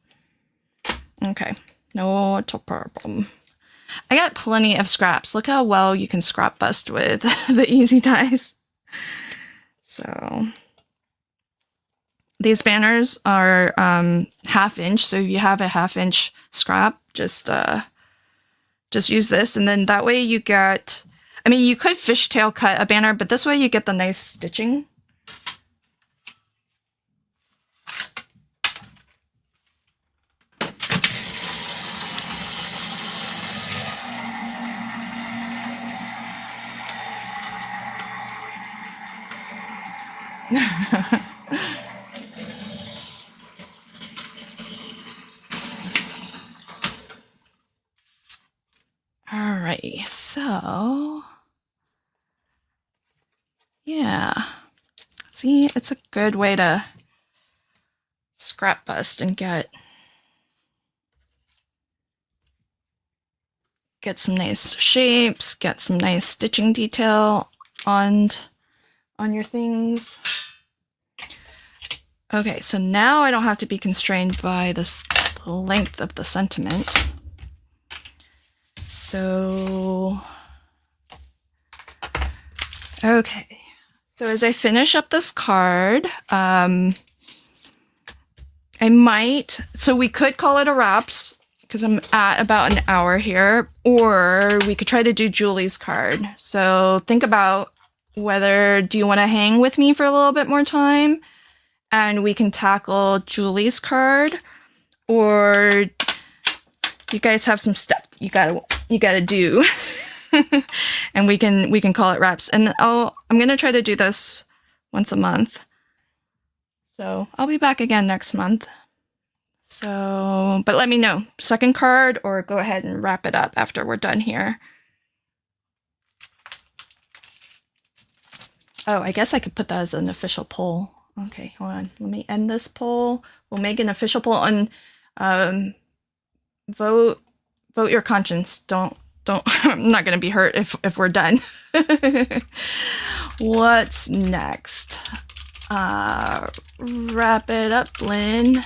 Okay, no problem. I got plenty of scraps. Look how well you can scrap bust with the easy dies. So these banners are 1/2 inch. So if you have a 1/2 inch scrap, just use this, and then that way you get, I mean, you could fishtail cut a banner, but this way you get the nice stitching. Alrighty, so yeah, see, it's a good way to scrap bust and get some nice shapes, get some nice stitching detail on your things. Okay, so now I don't have to be constrained by the length of the sentiment. So, okay. So as I finish up this card, I might, so we could call it a wraps because I'm at about an hour here, or we could try to do Julie's card. So think about whether, do you want to hang with me for a little bit more time and we can tackle Julie's card, or you guys have some stuff you gotta do. And we can call it wraps. And I'm gonna try to do this once a month. So I'll be back again next month. So, but let me know, second card, or go ahead and wrap it up after we're done here. Oh, I guess I could put that as an official poll. Okay, hold on. Let me end this poll. We'll make an official poll on vote your conscience. Don't I'm not gonna be hurt if we're done. What's next? Wrap it up, Lynn,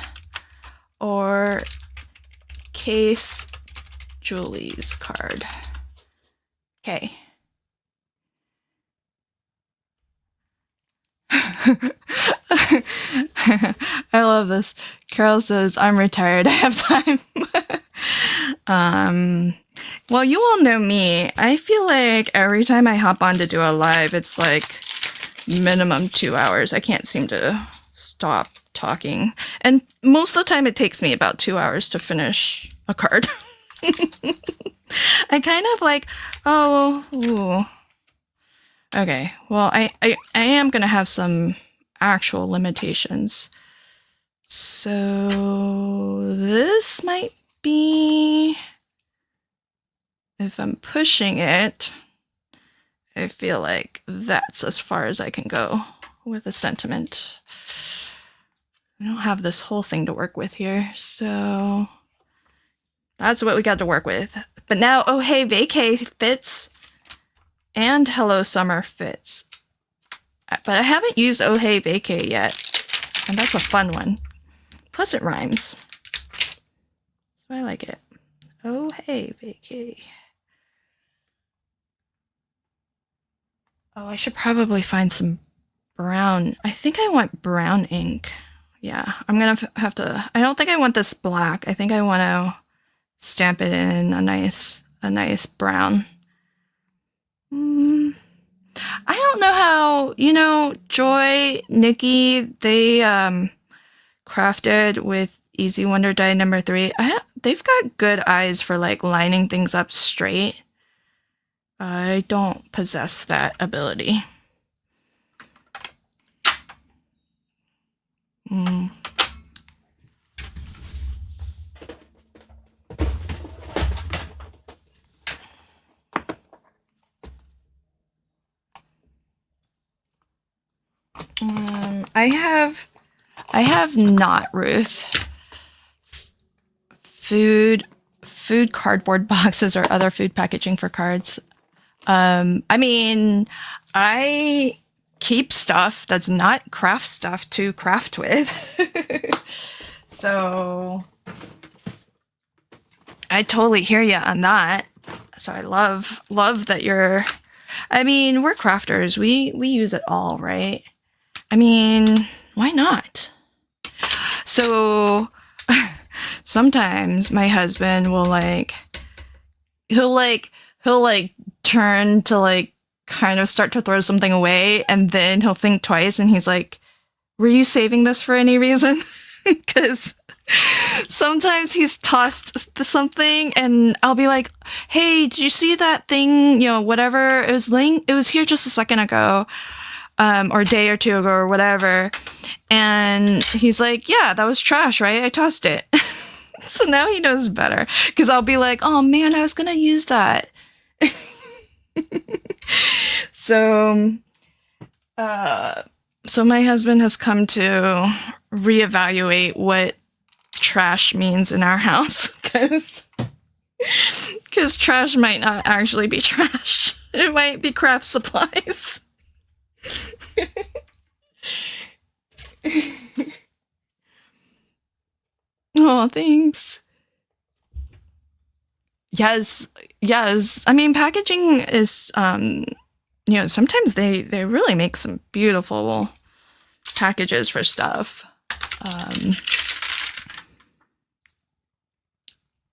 or case Julie's card. Okay. I love this. Carol says, I'm retired. I have time. Well, you all know me. I feel like every time I hop on to do a live, it's like minimum 2 hours. I can't seem to stop talking. And most of the time it takes me about 2 hours to finish a card. I kind of like, oh, ooh. Okay, well, I am going to have some actual limitations. So this might be, if I'm pushing it, I feel like that's as far as I can go with a sentiment. I don't have this whole thing to work with here, so that's what we got to work with. But now Oh Hey Vacay fits and Hello Summer fits. But I haven't used Oh Hey Vacay yet. And that's a fun one. Plus it rhymes. So I like it. Oh Hey Vacay. Oh, I should probably find some brown. I think I want brown ink. Yeah, I'm gonna have to. I don't think I want this black. I think I want to stamp it in a nice brown. I don't know how, Joy, Nikki, they crafted with Easy Wonder die number 3. They've got good eyes for like lining things up straight. I don't possess that ability. I have not, Ruth. Food cardboard boxes or other food packaging for cards. I mean, I keep stuff that's not craft stuff to craft with. So I totally hear you on that. So I love that we're crafters. We use it all, right? I mean, why not? So sometimes my husband will he'll turn to kind of start to throw something away, and then he'll think twice and he's like, were you saving this for any reason? Because sometimes he's tossed something and I'll be like, hey, did you see that thing, whatever, it was here just a second ago, or a day or two ago or whatever. And he's like, yeah, that was trash, right? I tossed it. So now he knows better, because I'll be like, oh man, I was gonna use that. So my husband has come to reevaluate what trash means in our house, because trash might not actually be trash. It might be craft supplies. Oh, thanks. Yes. I mean, packaging is, sometimes they really make some beautiful packages for stuff.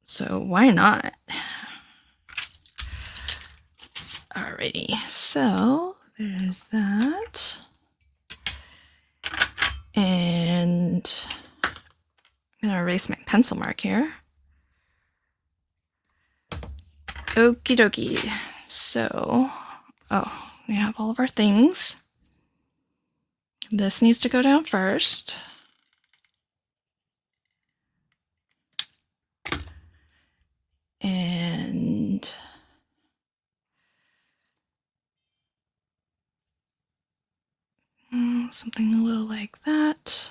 So why not? Alrighty, so there's that. And I'm gonna erase my pencil mark here. Okie dokie. So, we have all of our things. This needs to go down first. And something a little like that.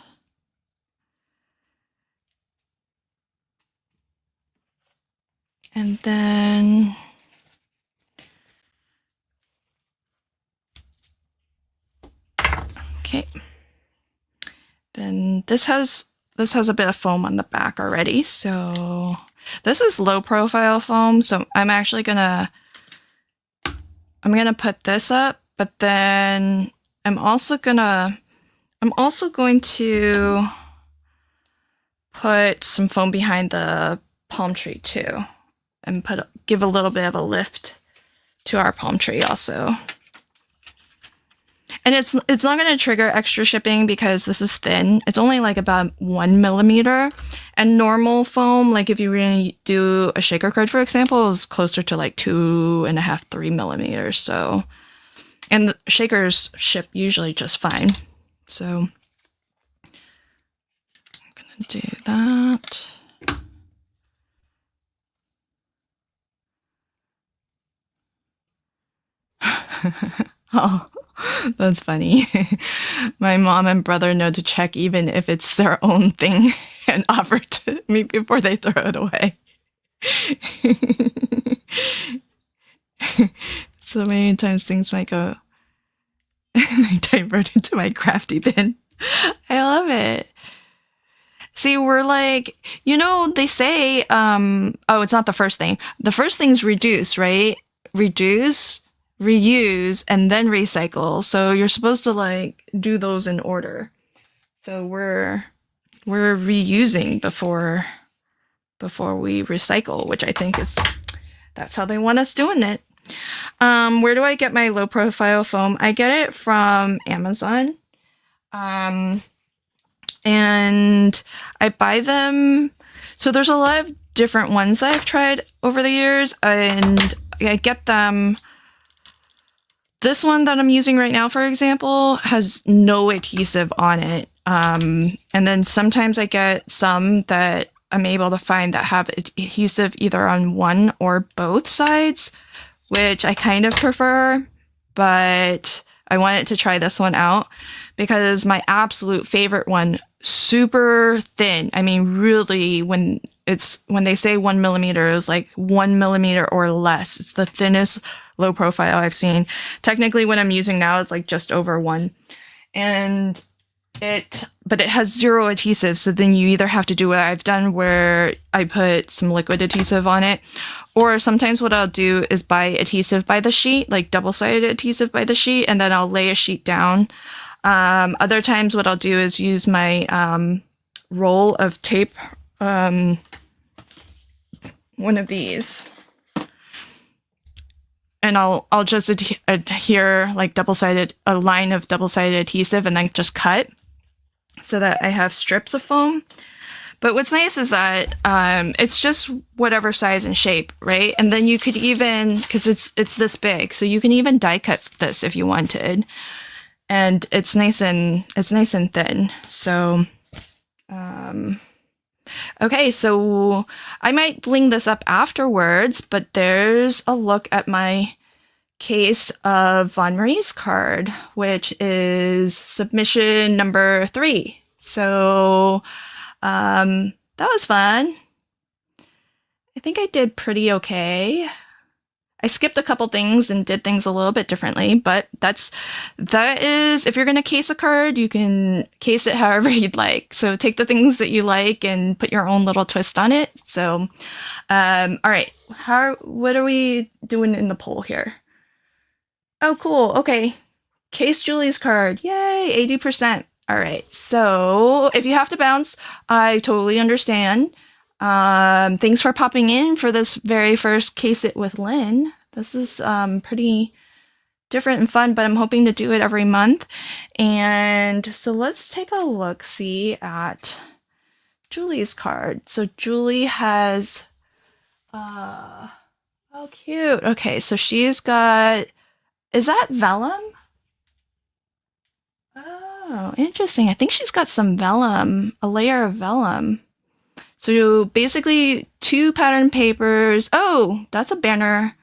And then okay. Then this has a bit of foam on the back already, so this is low profile foam, so I'm gonna put this up, but then I'm also going to put some foam behind the palm tree too, and give a little bit of a lift to our palm tree also. And it's not going to trigger extra shipping because this is thin. It's only like about 1 millimeter, and normal foam, like if you were going to do a shaker card, for example, is closer to like 2.5, 3 millimeters. So, and the shakers ship usually just fine. So I'm going to do that. Oh, that's funny. My mom and brother know to check even if it's their own thing and offer to me before they throw it away. So many times things might go, they divert into my crafty bin. I love it. See, we're like, they say, oh, it's not the first thing. The first thing's reduce, right? Reduce, reuse, and then recycle. So you're supposed to like do those in order. So we're reusing before we recycle, which I think that's how they want us doing it. Where do I get my low profile foam? I get it from Amazon. And I buy them. So there's a lot of different ones that I've tried over the years, and I get them. This one that I'm using right now, for example, has no adhesive on it. And then sometimes I get some that I'm able to find that have adhesive either on one or both sides, which I kind of prefer, but I wanted to try this one out because my absolute favorite one, super thin. I mean, really, when they say 1 millimeter, it's like 1 millimeter or less. It's the thinnest low profile I've seen. Technically, what I'm using now is like just over 1. But it has zero adhesive. So then you either have to do what I've done where I put some liquid adhesive on it, or sometimes what I'll do is buy adhesive by the sheet, like double-sided adhesive by the sheet, and then I'll lay a sheet down. Other times what I'll do is use my roll of tape, one of these, and I'll just adhere like a line of double-sided adhesive and then just cut so that I have strips of foam. But what's nice is that it's just whatever size and shape, right? And then you could even, because it's this big, so you can even die cut this if you wanted. And it's nice and thin. So, okay, so I might bling this up afterwards, but there's a look at my case of Von Marie's card, which is submission number 3. So, that was fun. I think I did pretty okay. I skipped a couple things and did things a little bit differently, but that is, if you're going to case a card, you can case it however you'd like. So take the things that you like and put your own little twist on it. So, all right. What are we doing in the poll here? Oh, cool. Okay. Case Julie's card. Yay. 80%. All right. So if you have to bounce, I totally understand. Thanks for popping in for this very first Case It with Lynn. This is pretty different and fun, but I'm hoping to do it every month. And so let's take a look-see at Julie's card. So Julie has, oh, cute. Okay, so she's got, is that vellum? Oh, interesting. I think she's got some vellum, a layer of vellum. So basically 2 pattern papers. Oh, that's a banner.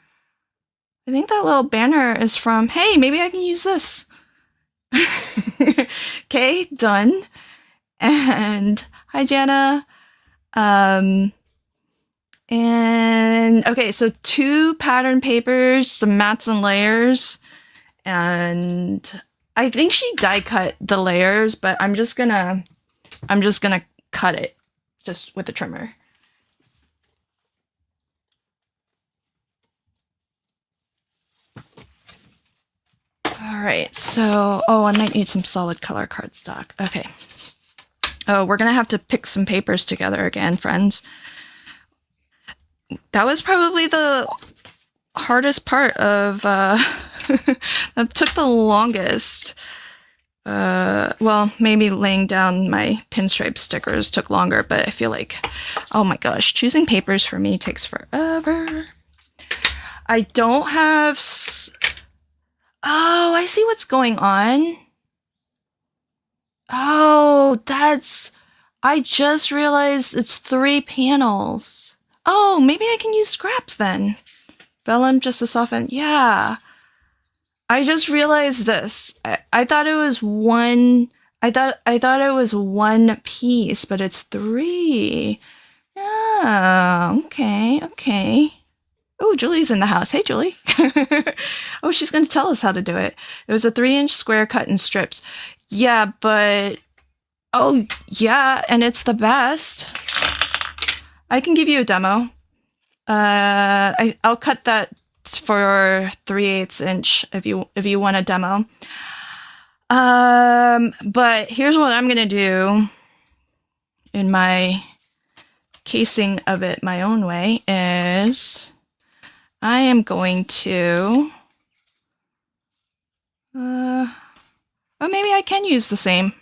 I think that little banner is from, hey, maybe I can use this. Okay, done. And hi, Jana. And okay, so 2 pattern papers, some mats and layers. And I think she die cut the layers, but I'm just gonna cut it just with a trimmer. All right, so, oh, I might need some solid color cardstock. Okay. Oh, we're gonna have to pick some papers together again, friends. That was probably the hardest part of, that took the longest. Well, maybe laying down my pinstripe stickers took longer, but I feel like, oh my gosh, choosing papers for me takes forever. I don't have, oh, I see what's going on. Oh, I just realized it's 3 panels. Oh, maybe I can use scraps then. Vellum just to soften, yeah. I just realized this. I thought it was one. I thought it was 1 piece, but it's 3. Oh, okay, okay. Oh, Julie's in the house. Hey, Julie. Oh, she's going to tell us how to do it. It was a 3-inch square cut in strips. Yeah, but... Oh, yeah, and it's the best. I can give you a demo. I'll cut that for 3/8 inch if you want a demo. But here's what I'm gonna do in my casing of it my own way is I am going to oh, maybe I can use the same.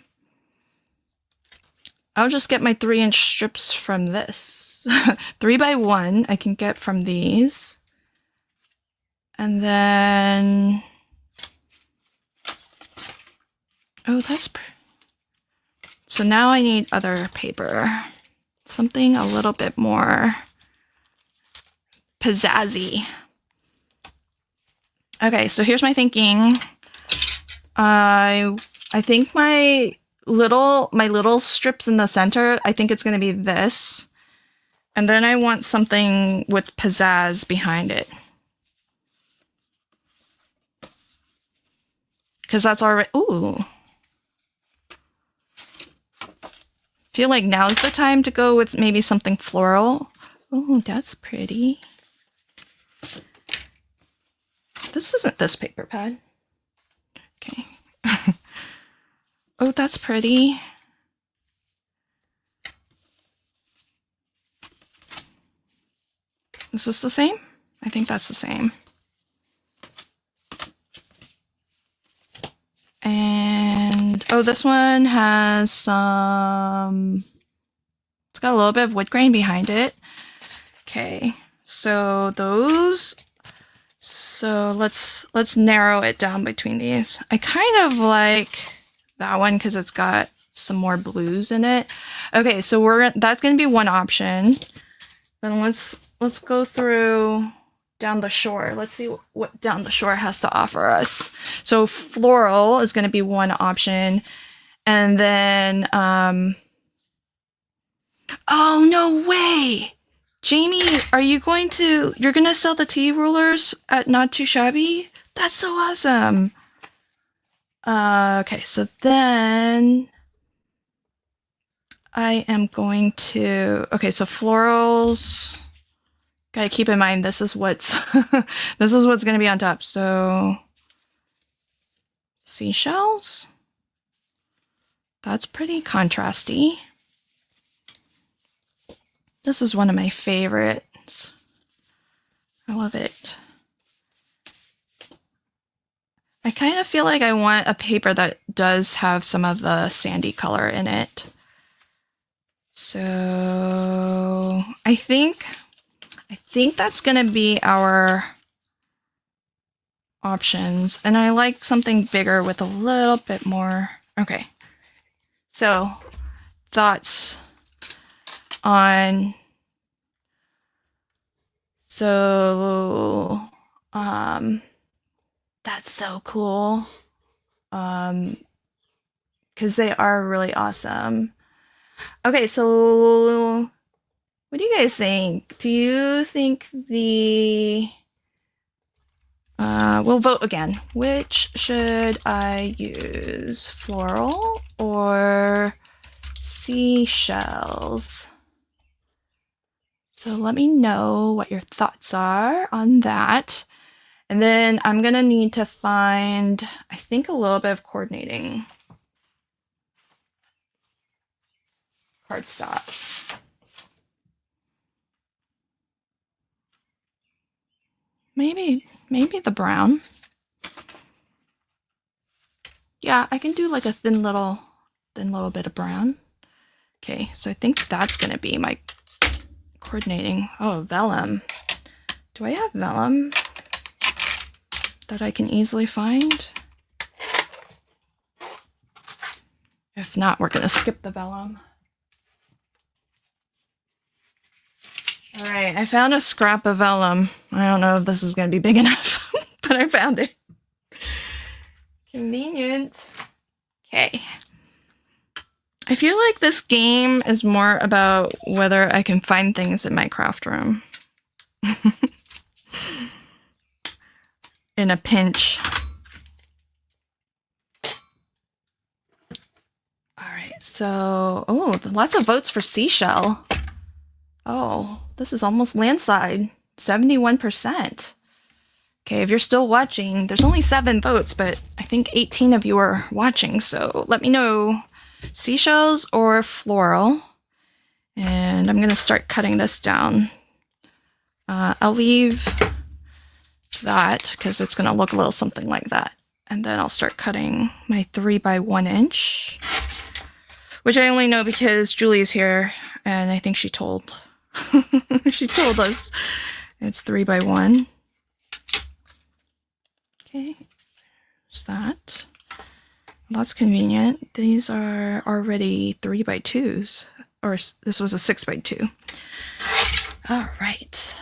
I'll just get my 3-inch strips from this. 3x1 I can get from these. And then... Oh, that's... So now I need other paper. Something a little bit more pizzazzy. Okay, so here's my thinking. I think my little strips in the center, I think it's going to be this. And then I want something with pizzazz behind it. Because that's already... Ooh. Feel like now's the time to go with maybe something floral. Oh, that's pretty. This isn't this paper pad. Okay. Oh, that's pretty. Is this the same? I think that's the same. And, oh, this one has some, it's got a little bit of wood grain behind it. Okay, so those, so let's narrow it down between these. I kind of like that one because it's got some more blues in it. Okay, so that's going to be one option. Then let's go through down the shore. Let's see what down the shore has to offer us. So floral is going to be one option. And then, oh, no way. Jamie, you're going to sell the tea rulers at Not Too Shabby? That's so awesome. Okay, so then I am going to, okay, so florals. Gotta keep in mind this is what's this is what's gonna be on top. So seashells. That's pretty contrasty. This is one of my favorites. I love it. I kind of feel like I want a paper that does have some of the sandy color in it. So I think that's going to be our options. And I like something bigger with a little bit more. Okay. So thoughts on, so, that's so cool. Because they are really awesome. Okay, so what do you guys think? Do you think we'll vote again. Which should I use? Floral or seashells? So let me know what your thoughts are on that. And then I'm gonna need to find, I think, a little bit of coordinating cardstock. Maybe the brown. Yeah, I can do like a thin little bit of brown. Okay, so I think that's gonna be my coordinating. Oh, vellum. Do I have vellum that I can easily find? If not, we're gonna skip the vellum. All right, I found a scrap of vellum. I don't know if this is gonna be big enough, but I found it. Convenient. Okay. I feel like this game is more about whether I can find things in my craft room. In a pinch. Alright, so... Oh, lots of votes for seashell. Oh, this is almost landslide. 71%. Okay, if you're still watching, there's only 7 votes, but I think 18 of you are watching, so let me know. Seashells or floral. And I'm going to start cutting this down. I'll leave that because it's going to look a little something like that. And then I'll start cutting my 3 by 1 inch, which I only know because Julie's here, and I think she told she told us it's 3 by 1. Okay, there's that. That's convenient. These are already 3 by 2s, or this was a 6 by 2. All right.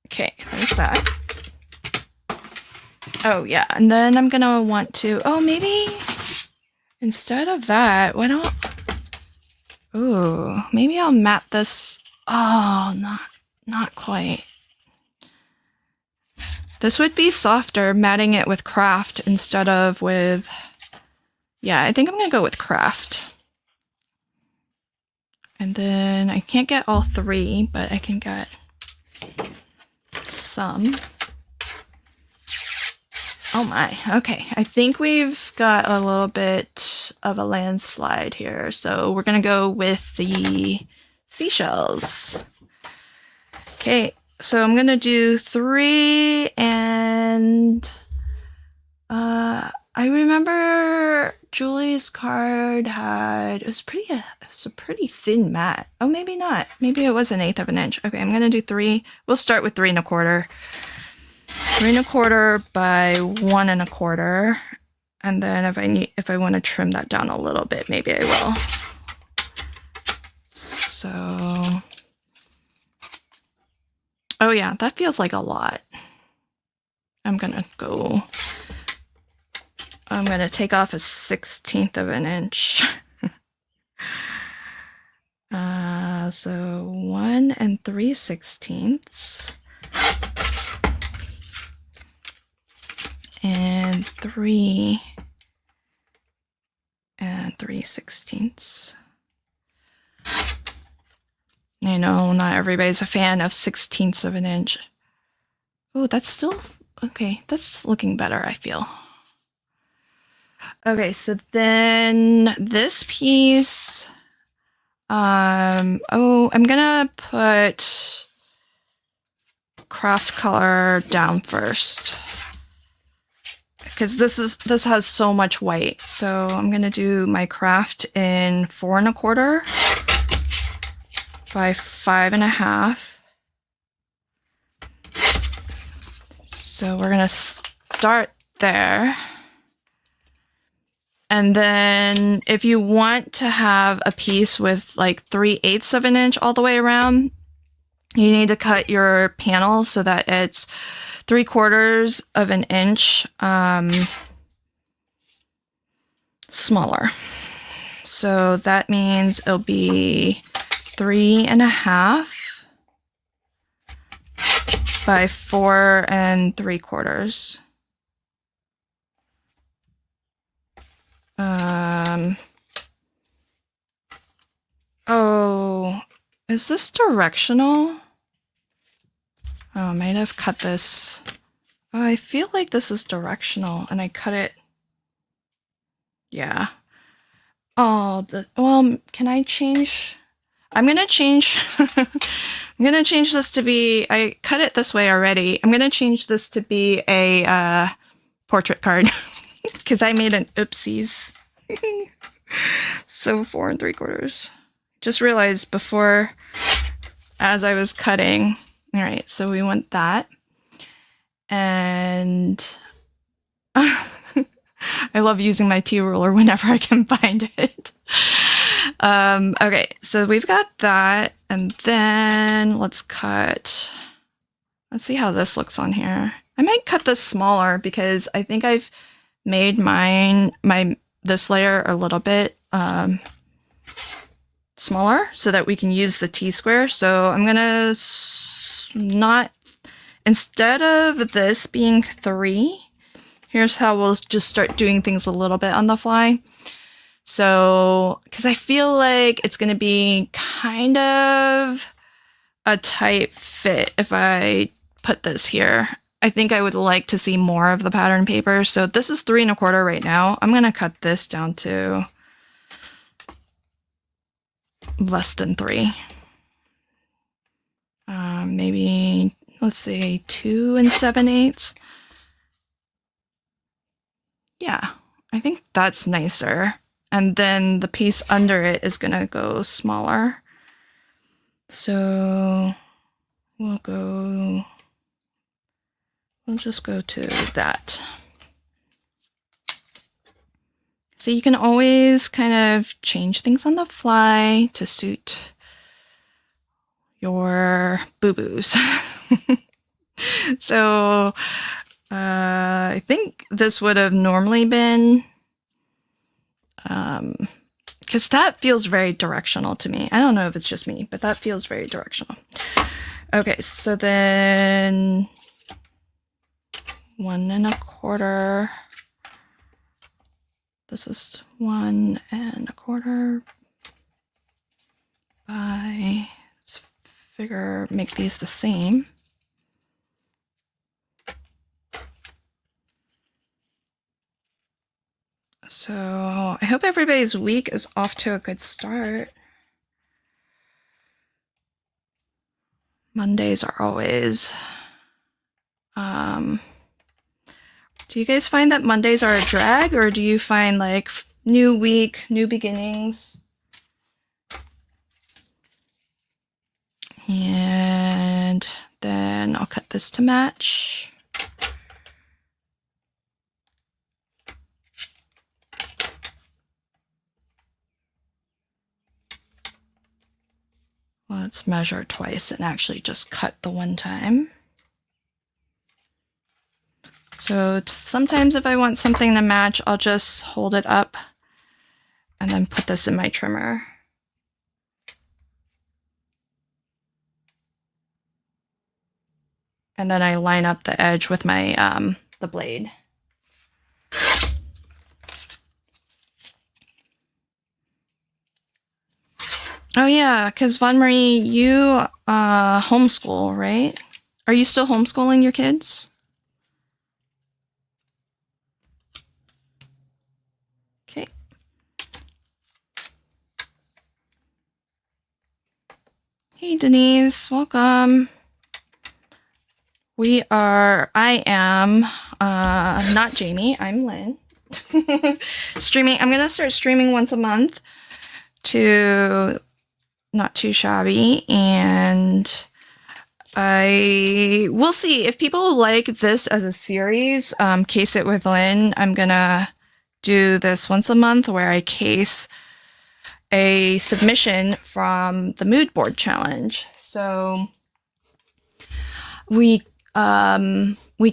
Okay, there's that. Oh yeah, and then I'm gonna want to, oh, maybe instead of that, why don't, ooh, maybe I'll mat this. Oh, not quite. This would be softer, matting it with craft instead of with, yeah, I think I'm gonna go with craft. And then I can't get all 3, but I can get some. Oh my, okay. I think we've got a little bit of a landslide here. So we're gonna go with the seashells. Okay, so I'm gonna do 3 and I remember Julie's card had, it was a pretty thin mat. Oh, maybe not. Maybe it was 1/8 of an inch. Okay, I'm gonna do 3. We'll start with 3 1/4. 3 1/4 by 1 1/4. And then if I want to trim that down a little bit, maybe I will. So, oh yeah, that feels like a lot. I'm gonna take off 1/16 of an inch. So 1 3/16. And 3 3/16. I know not everybody's a fan of 1/16 of an inch. Oh, that's still okay. That's looking better, I feel. Okay, so then this piece, oh, I'm gonna put craft color down first because this has so much white. So I'm gonna do my craft in 4 1/4 by 5 1/2. So we're gonna start there. And then if you want to have a piece with like 3/8 of an inch all the way around, you need to cut your panel so that it's 3/4 of an inch smaller. So that means it'll be 3 1/2 by 4 3/4. Oh, is this directional? Oh, I might have cut this. Oh, I feel like this is directional and I cut it. Yeah. Oh, well, can I change? I'm gonna change. I'm gonna change this to be, I cut it this way already. I'm gonna change this to be a portrait card because I made an oopsies. So 4 3/4. Just realized before, as I was cutting. All right, so we want that. And I love using my T-ruler whenever I can find it. Okay, so we've got that. And then let's cut. Let's see how this looks on here. I might cut this smaller because I think I've made my this layer a little bit smaller so that we can use the T-square. So I'm gonna not, instead of this being 3, here's how we'll just start doing things a little bit on the fly. So, because I feel like it's going to be kind of a tight fit if I put this here. I think I would like to see more of the pattern paper. So this is 3 1/4 right now. I'm going to cut this down to less than 3. Maybe, let's say 2 7/8. Yeah, I think that's nicer. And then the piece under it is going to go smaller. So we'll just go to that. So you can always kind of change things on the fly to suit your boo-boos. So I think this would have normally been, because that feels very directional to me. I don't know if it's just me, but that feels very directional. Okay, so then 1 1/4. This is 1 1/4 by, let's figure, make these the same. So I hope everybody's week is off to a good start. Mondays are always, do you guys find that Mondays are a drag, or do you find like new week, new beginnings? And then I'll cut this to match. Let's measure twice and actually just cut the one time. So sometimes if I want something to match, I'll just hold it up and then put this in my trimmer. And then I line up the edge with my the blade. Oh yeah, because Von Marie, you homeschool, right? Are you still homeschooling your kids? Okay. Hey Denise, welcome. I am not Jamie, I'm Lynn. Streaming, I'm gonna start streaming once a month to Not Too Shabby, and I will see if people like this as a series. Case It with Lynn, I'm gonna do this once a month where I case a submission from the mood board challenge. So we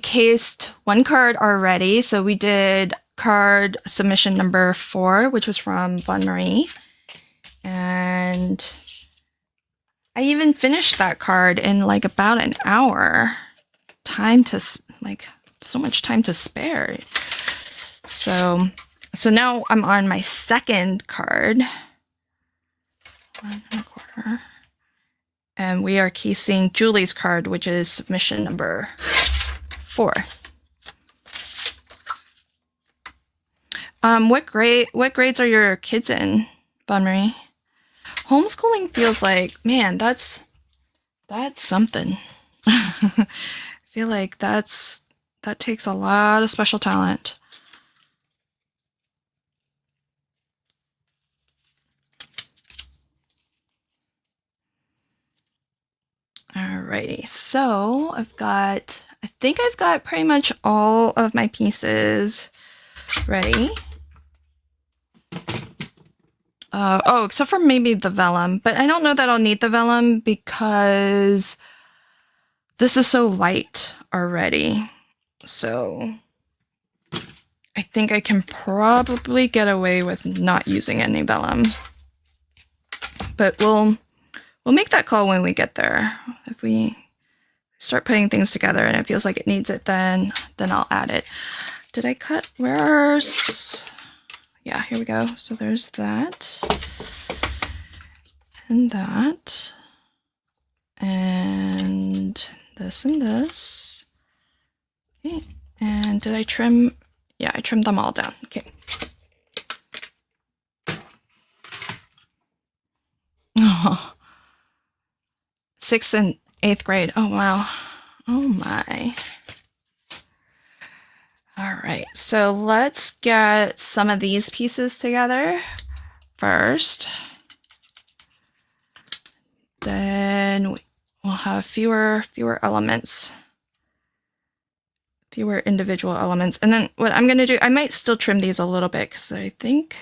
cased one card already. So we did card submission number 4, which was from Von Marie, and I even finished that card in like about an hour. So much time to spare. So now I'm on my second card. 1 1/4. And we are casing Julie's card, which is submission number 4. What grades are your kids in, Bon Marie? Homeschooling feels like, man, that's something. I feel like that takes a lot of special talent. Alrighty, so I think I've got pretty much all of my pieces ready. Oh, except for maybe the vellum, but I don't know that I'll need the vellum because this is so light already. So I think I can probably get away with not using any vellum. But we'll make that call when we get there. If we start putting things together and it feels like it needs it, then I'll add it. Did I cut? Where's... Yeah, here we go. So there's that. And that. And this and this. Okay. And did I trim? Yeah, I trimmed them all down. Okay. Oh. 6th and 8th grade. Oh, wow. Oh, my. All right. So let's get some of these pieces together first. Then we'll have fewer elements. Fewer individual elements. And then what I'm going to do, I might still trim these a little bit because I think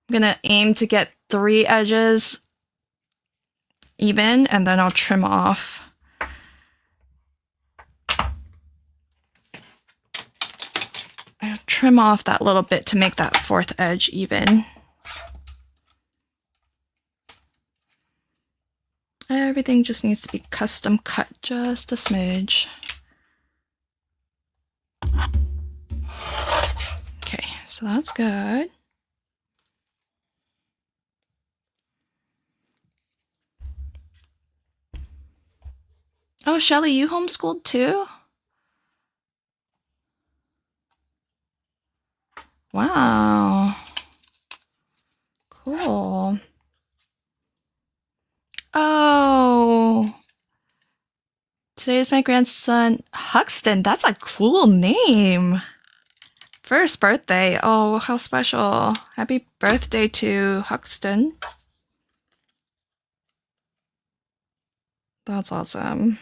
I'm going to aim to get 3 edges even, and then I'll trim off. I'll trim off that little bit to make that 4th edge even. Everything just needs to be custom cut just a smidge. Okay, so that's good. Oh, Shelly, you homeschooled too? Wow. Cool. Oh. Today is my grandson, Huxton. That's a cool name. First birthday. Oh, how special. Happy birthday to Huxton. That's awesome.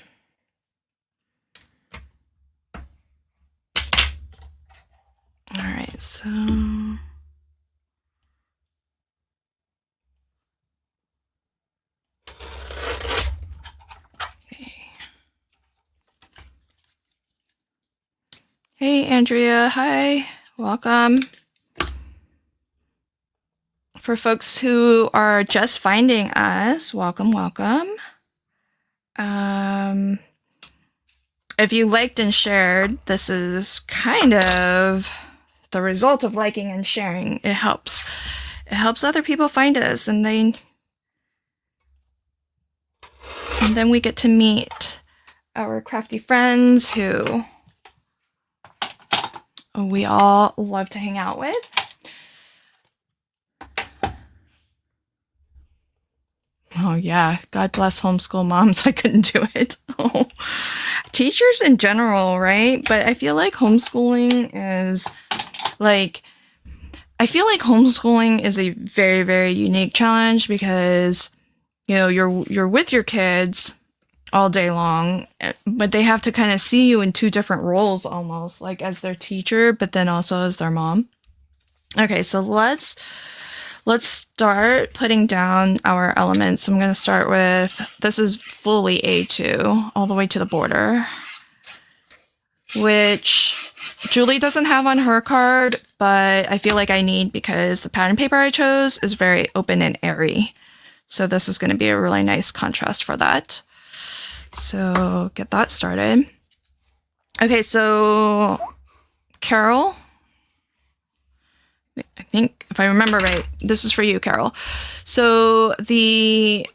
All right, so... Okay. Hey, Andrea. Hi. Welcome. For folks who are just finding us, welcome, welcome. If you liked and shared, this is kind of the result of liking and sharing. It helps other people find us, and then we get to meet our crafty friends who we all love to hang out with. Oh yeah, God bless homeschool moms. I couldn't do it. Oh. Teachers in general, right? But I feel like homeschooling is a very, very unique challenge because, you know, you're with your kids all day long, but they have to kind of see you in 2 different roles almost, like as their teacher, but then also as their mom. Okay, so let's start putting down our elements. I'm going to start with, this is fully A2, all the way to the border, which Julie doesn't have on her card, but I feel like I need because the pattern paper I chose is very open and airy. So this is going to be a really nice contrast for that. So get that started. Okay, so Carol, I think if I remember right, this is for you, Carol. So the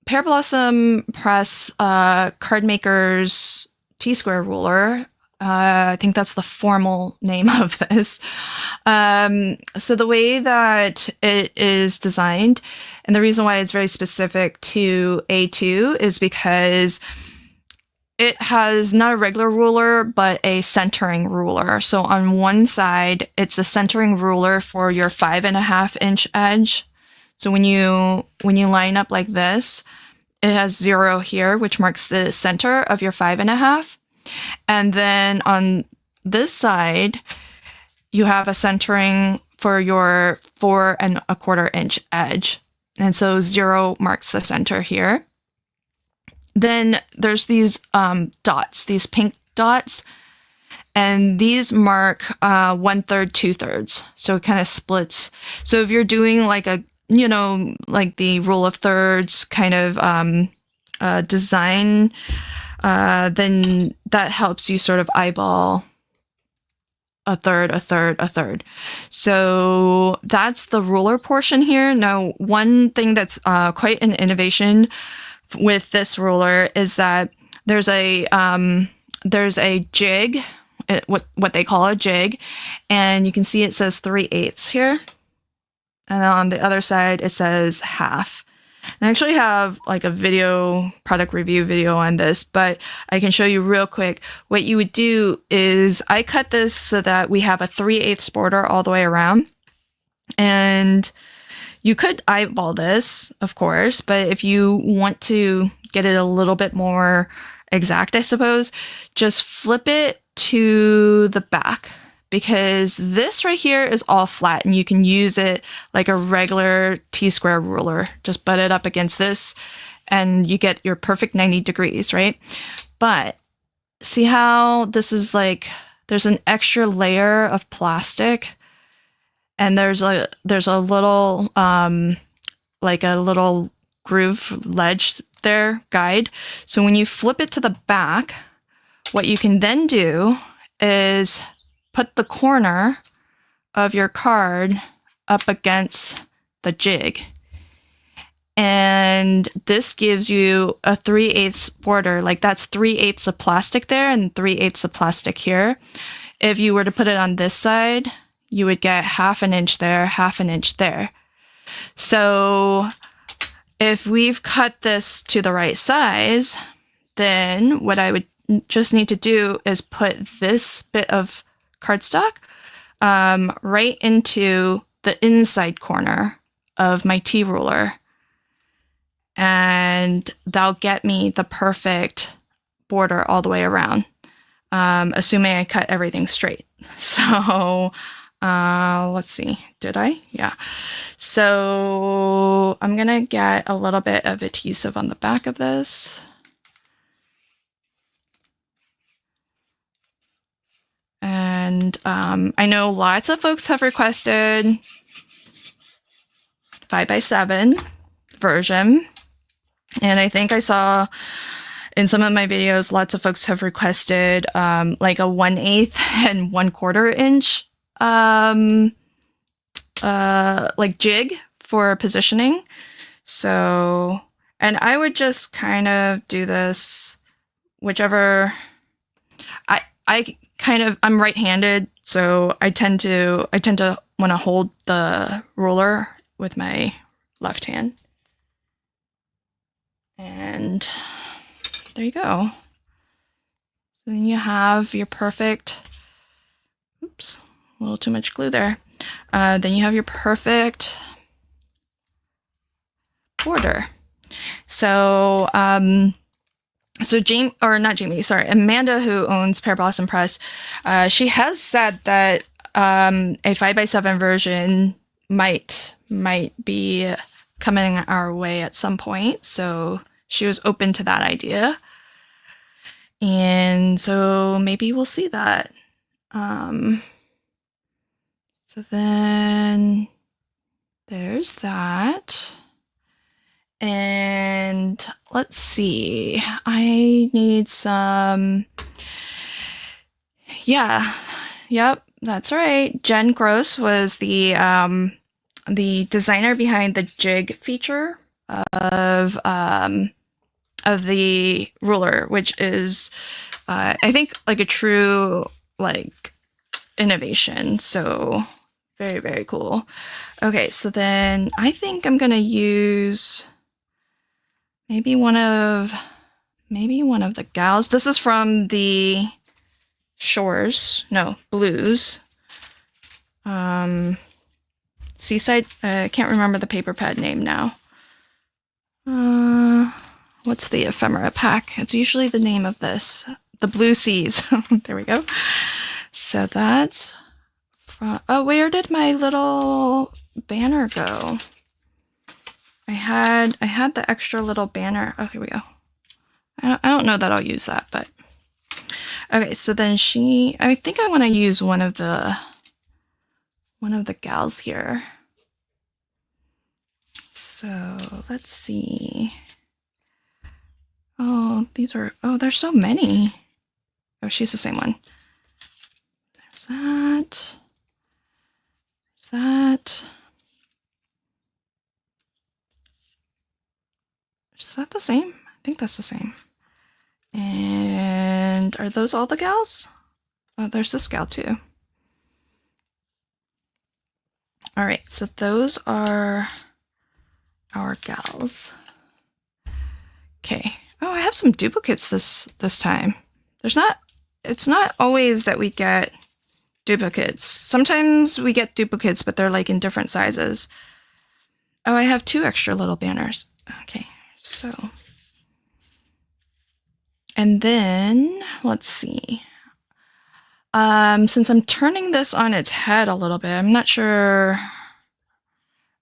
Pear Blossom Press Card Maker's T-square ruler, I think that's the formal name of this. So the way that it is designed, and the reason why it's very specific to A2 is because it has not a regular ruler, but a centering ruler. So on one side, it's a centering ruler for your 5.5-inch edge. So when you line up like this, it has 0 here, which marks the center of your 5.5. And then on this side, you have a centering for your 4.25-inch edge. And so 0 marks the center here. Then there's these dots, these pink dots. And these mark 1/3, 2/3. So it kind of splits. So if you're doing like a, you know, like the rule of thirds kind of design, then that helps you sort of eyeball a third, a third, a third. So that's the ruler portion here. Now, one thing that's quite an innovation with this ruler is that there's a jig, what they call a jig, and you can see it says 3/8 here. And then on the other side, it says half. I actually have like a video, product review video on this, but I can show you real quick. What you would do is I cut this so that we have a 3/8 border all the way around. And you could eyeball this, of course, but if you want to get it a little bit more exact, I suppose, just flip it to the back, because this right here is all flat and you can use it like a regular T-square ruler. Just butt it up against this and you get your perfect 90 degrees, right? But see how this is like, there's an extra layer of plastic and there's a little, like a little groove ledge there, guide. So when you flip it to the back, what you can then do is put the corner of your card up against the jig. And this gives you a 3/8 border. Like that's 3/8 of plastic there and 3/8 of plastic here. If you were to put it on this side, you would get 1/2 inch there, 1/2 inch there. So if we've cut this to the right size, then what I would just need to do is put this bit of cardstock right into the inside corner of my T ruler. And that'll get me the perfect border all the way around, assuming I cut everything straight. So let's see, did I? Yeah. So I'm gonna get a little bit of adhesive on the back of this. And I know lots of folks have requested 5x7 version. And I think I saw in some of my videos, lots of folks have requested like a 1/8 and 1/4 inch like jig for positioning. So, and I would just kind of do this whichever. I'm right-handed, so I tend to want to hold the ruler with my left hand. And there you go. So then you have your perfect, oops, a little too much glue there. Then you have your perfect border. So, Amanda, who owns Pear Blossom Press, she has said that a 5x7 version might be coming our way at some point. So she was open to that idea. And so maybe we'll see that. So then there's that. And let's see, I need some, yeah, yep, that's right. Jen Gross was the designer behind the jig feature of the ruler, which is, I think, like a true, like, innovation. So very, very cool. Okay, so then I think I'm gonna use maybe one of the gals. This is from the Blues. Seaside, I can't remember the paper pad name now. What's the ephemera pack? It's usually the name of this. The Blue Seas. There we go. So that's from, oh, where did my little banner go? I had the extra little banner. Oh, here we go. I don't know that I'll use that, but Okay, so then I think I want to use one of the gals here. So let's see. Oh, there's so many. Oh, she's the same one. There's that. There's that. Is that the same? I think that's the same. And are those all the gals? Oh, there's this gal too. All right, so those are our gals. Okay. Oh, I have some duplicates this time. It's not always that we get duplicates. Sometimes we get duplicates, but they're like in different sizes. Oh, I have 2 extra little banners. Okay, so. And then, let's see. Since I'm turning this on its head a little bit, I'm not sure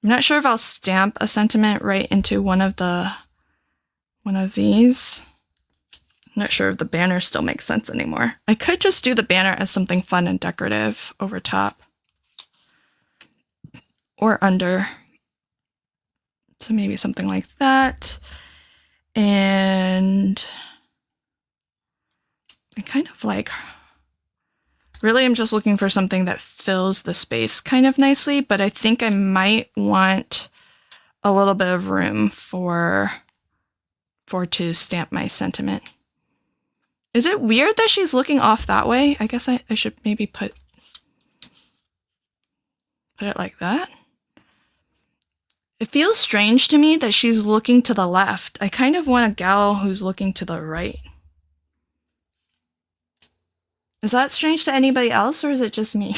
if I'll stamp a sentiment right into one of these. I'm not sure if the banner still makes sense anymore. I could just do the banner as something fun and decorative over top. Or under. So maybe something like that. And I kind of like... Really, I'm just looking for something that fills the space kind of nicely, but I think I might want a little bit of room for to stamp my sentiment. Is it weird that she's looking off that way? I guess I should maybe put it like that. It feels strange to me that she's looking to the left. I kind of want a gal who's looking to the right. Is that strange to anybody else, or is it just me?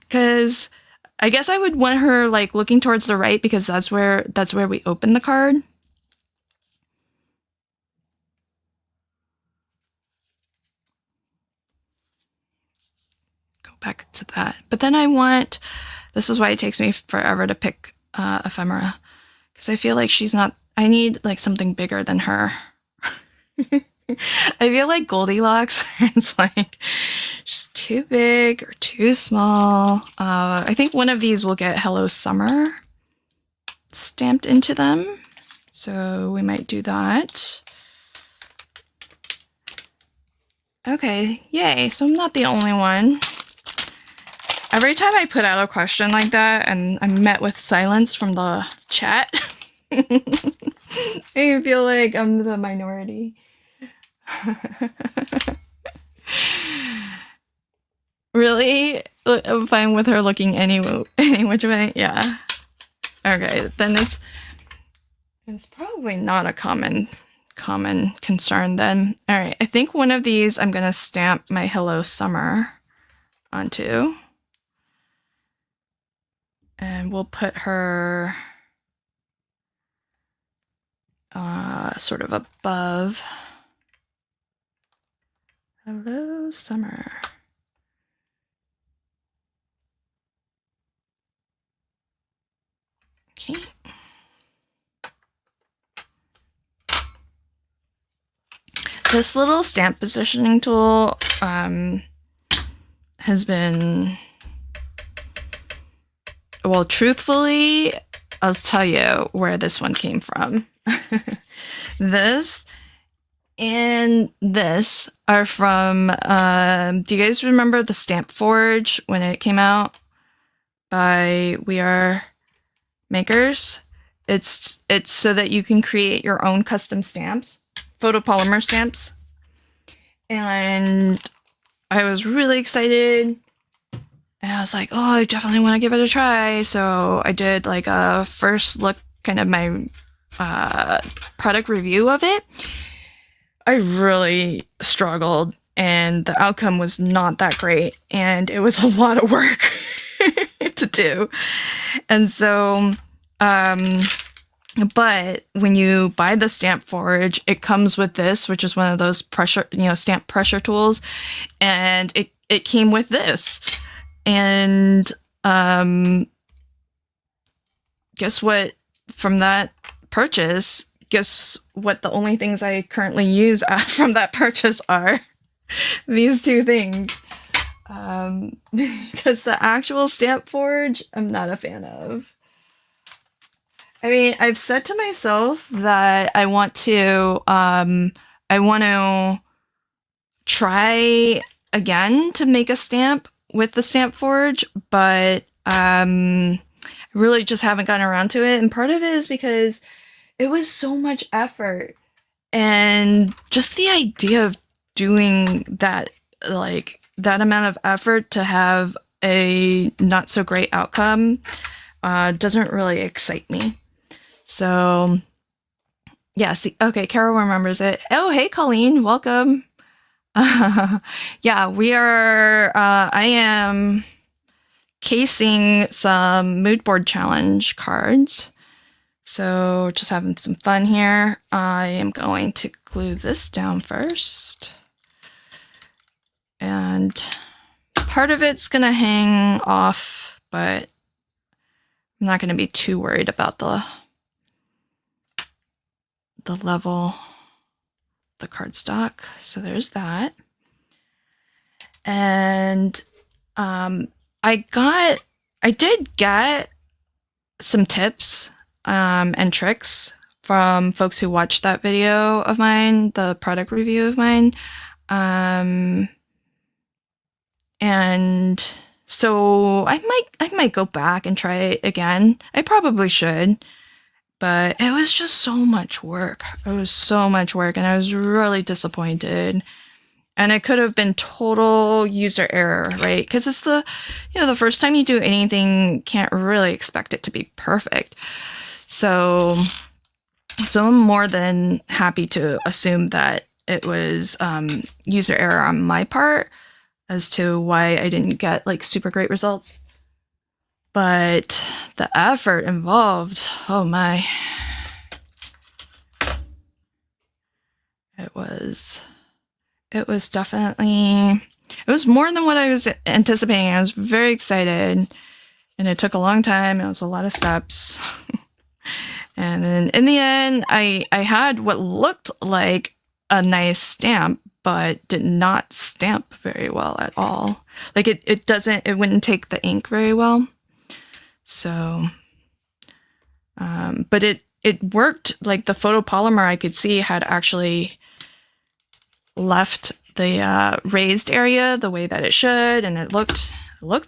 Because I guess I would want her like looking towards the right because that's where we open the card. Go back to that. But then this is why it takes me forever to pick ephemera. Because I feel like I need like something bigger than her. I feel like Goldilocks. It's like just too big or too small. I think one of these will get Hello Summer stamped into them. So we might do that. Okay, yay. So I'm not the only one. Every time I put out a question like that and I'm met with silence from the chat, I feel like I'm the minority. Really? I'm fine with her looking any which way? Yeah. Okay, then it's probably not a common concern then. All right, I think one of these I'm gonna stamp my Hello Summer onto. And we'll put her sort of above. Hello Summer. Okay. This little stamp positioning tool has been, well, truthfully, I'll tell you where this one came from. This and this are from, do you guys remember the Stamp Forge when it came out by We Are Makers? It's so that you can create your own custom stamps, photopolymer stamps. And I was really excited. And I was like, oh, I definitely want to give it a try. So I did like a first look, kind of my product review of it. I really struggled and the outcome was not that great. And it was a lot of work to do. And so, but when you buy the Stamp Forge, it comes with this, which is one of those stamp pressure tools. And it came with this. And guess what? From that purchase guess what the only things I currently use from that purchase are? These two things. Because the actual stamp forge, I'm not a fan of. I mean, I've said to myself that I want to try again to make a stamp with the stamp forge, but really just haven't gotten around to it. And part of it is because it was so much effort, and just the idea of doing that, like that amount of effort to have a not so great outcome doesn't really excite me. So yeah, see, okay, Carol remembers it. Oh, hey, Colleen, welcome. Yeah, we are, I am casing some mood board challenge cards. So just having some fun here. I am going to glue this down first. And part of it's going to hang off, but I'm not going to be too worried about the level, the cardstock. So there's that. And I did get some tips and tricks from folks who watched that video of mine, the product review of mine. And so I might go back and try it again. I probably should, but it was just so much work. It was so much work, and I was really disappointed. And it could have been total user error, right? Because it's the first time you do anything, can't really expect it to be perfect. So I'm more than happy to assume that it was user error on my part as to why I didn't get like super great results. But the effort involved, oh my. It was definitely, it was more than what I was anticipating. I was very excited, and it took a long time. It was a lot of steps. And then in the end, I had what looked like a nice stamp, but did not stamp very well at all. Like it wouldn't take the ink very well. So, but it worked. Like the photopolymer I could see had actually left the raised area the way that it should, and it looked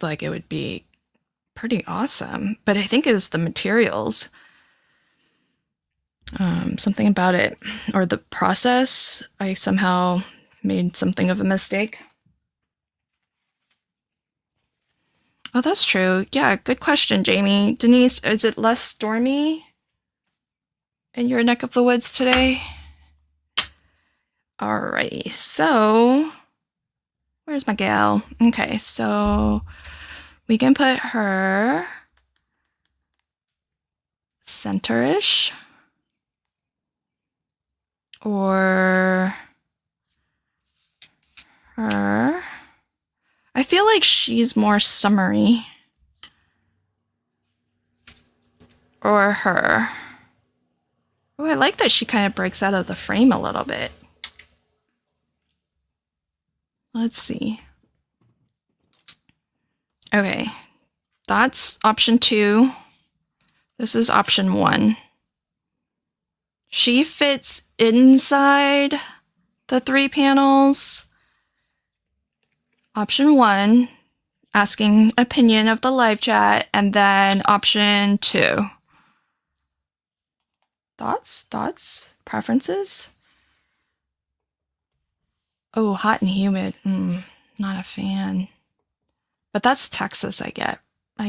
like it would be pretty awesome. But I think it's the materials. Something about it, or the process, I somehow made something of a mistake. Oh, that's true. Yeah, good question, Jamie. Denise, is it less stormy in your neck of the woods today? Alrighty, so where's my gal? Okay, so we can put her center-ish, or her. I feel like she's more summery. Or her. Oh, I like that she kind of breaks out of the frame a little bit. Let's see. Okay, that's option 2. This is option 1. She fits inside the 3 panels. Option 1, asking opinion of the live chat, and then option 2. Thoughts, preferences? Oh, hot and humid. Not a fan. But that's Texas, I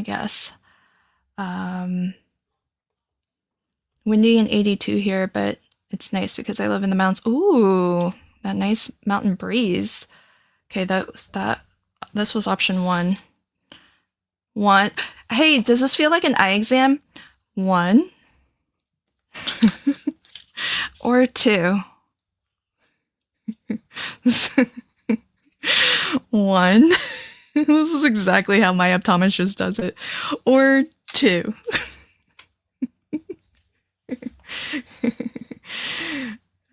guess. Windy and 82 here, but it's nice because I live in the mountains. Ooh, that nice mountain breeze. Okay, this was option 1. Hey, does this feel like an eye exam? 1 or 2? 1. This is exactly how my optometrist does it. Or 2.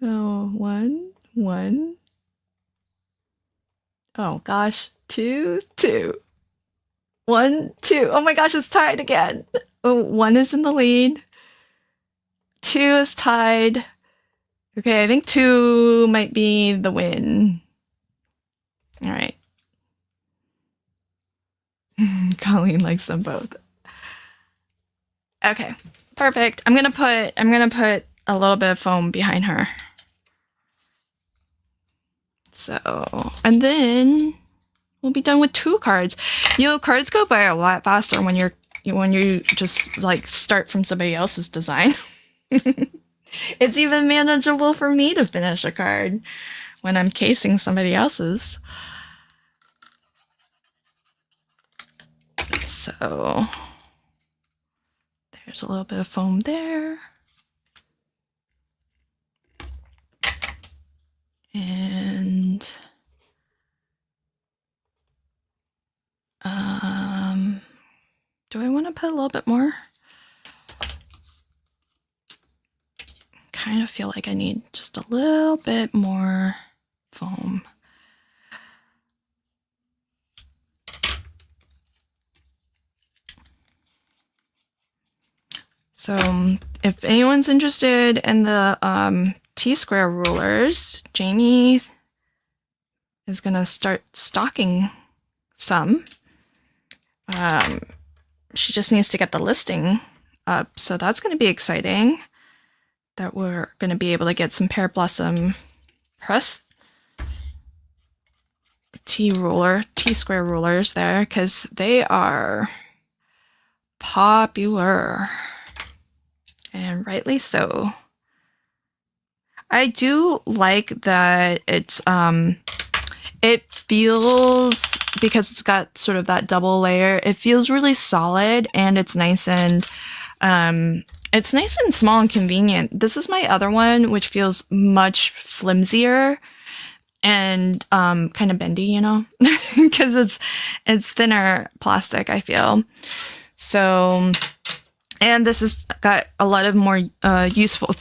Oh, 1, 1. Oh gosh, 2, 2. 1, 2. Oh my gosh, it's tied again. Oh, 1 is in the lead. 2 is tied. Okay, I think 2 might be the win. All right. Colleen likes them both. Okay, perfect. I'm gonna put a little bit of foam behind her. So, and then we'll be done with 2 cards. You know, cards go by a lot faster when you just like start from somebody else's design. It's even manageable for me to finish a card when I'm casing somebody else's. So there's a little bit of foam there. And do I want to put a little bit more? Kind of feel like I need just a little bit more foam. So if anyone's interested in the T-square rulers, Jamie is gonna start stocking some. She just needs to get the listing up, so that's gonna be exciting. That we're gonna be able to get some Pear Blossom press T-square rulers there, because they are popular. And rightly so. I do like that it's it feels, because it's got sort of that double layer, it feels really solid, and it's nice and small and convenient. This is my other one, which feels much flimsier and kind of bendy, you know, because it's thinner plastic, I feel. So, and this has got a lot of more useful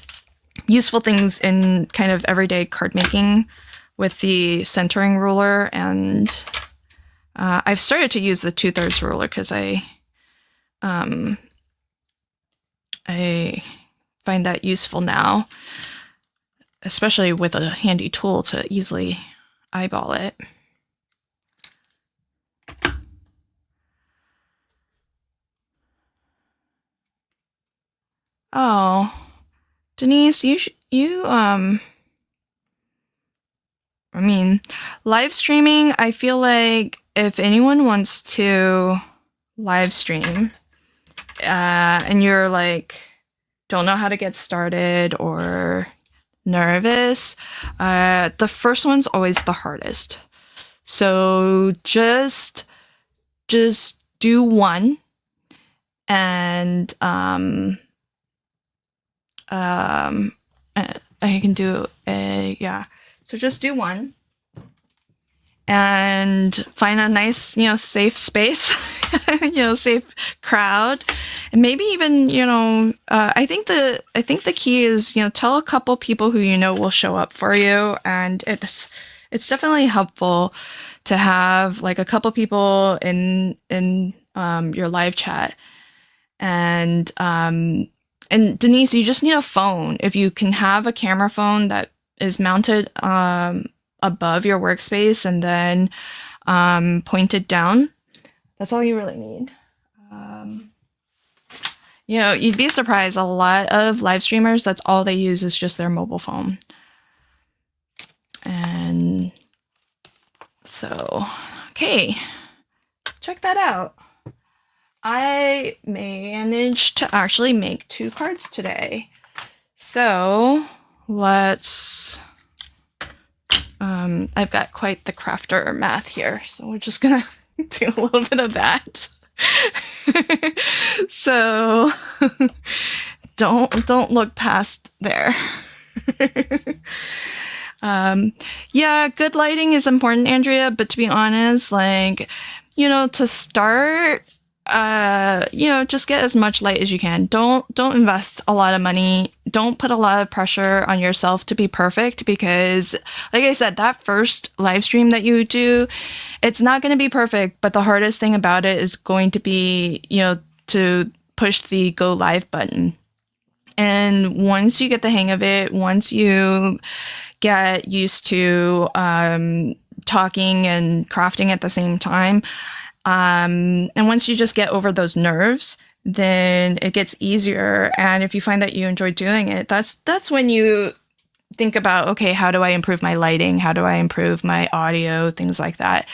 things in kind of everyday card making with the centering ruler, and I've started to use the 2/3 ruler because I find that useful now, especially with a handy tool to easily eyeball it. Oh, Denise, I mean, live streaming, I feel like if anyone wants to live stream, and you're like, don't know how to get started or nervous, the first one's always the hardest. So just do one, and I can do yeah. So just do one and find a nice, safe space, safe crowd, and maybe even, I think the key is, tell a couple people who will show up for you, and it's definitely helpful to have like a couple people in your live chat, and Denise, you just need a phone. If you can have a camera phone that is mounted above your workspace and then pointed down, that's all you really need. You'd be surprised, a lot of live streamers, that's all they use is just their mobile phone. And so, okay, check that out. I managed to actually make 2 cards today. So let's, I've got quite the crafter math here, so we're just gonna do a little bit of that. So don't look past there. Yeah, good lighting is important, Andrea, but to be honest, like, to start, just get as much light as you can. Don't invest a lot of money. Don't put a lot of pressure on yourself to be perfect, because like I said, that first live stream that you do, it's not going to be perfect, but the hardest thing about it is going to be, to push the go live button. And once you get the hang of it, once you get used to talking and crafting at the same time, and once you just get over those nerves, then it gets easier. And if you find that you enjoy doing it, that's when you think about, okay, how do I improve my lighting? How do I improve my audio? Things like that.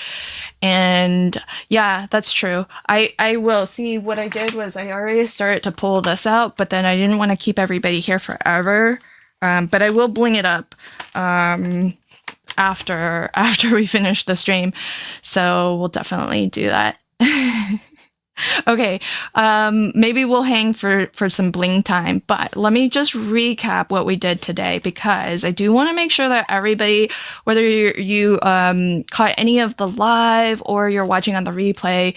And yeah, that's true. I will see. What I did was I already started to pull this out, but then I didn't want to keep everybody here forever. But I will bling it up after we finish the stream. So we'll definitely do that. Okay, maybe we'll hang for some bling time, but let me just recap what we did today, because I do want to make sure that everybody, whether you caught any of the live or you're watching on the replay,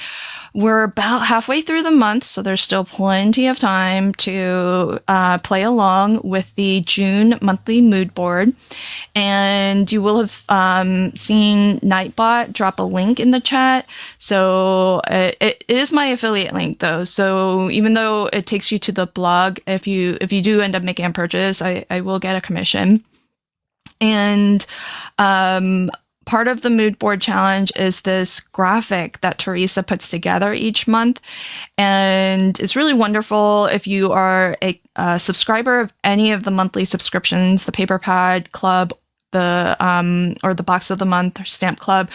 we're about halfway through the month, so there's still plenty of time to play along with the June monthly mood board. And you will have seen Nightbot drop a link in the chat. So it is my affiliate link, though. So even though it takes you to the blog, if you do end up making a purchase, I will get a commission. And part of the mood board challenge is this graphic that Teresa puts together each month. And it's really wonderful. If you are a subscriber of any of the monthly subscriptions, the Paper Pad Club, or the Box of the Month or Stamp Club,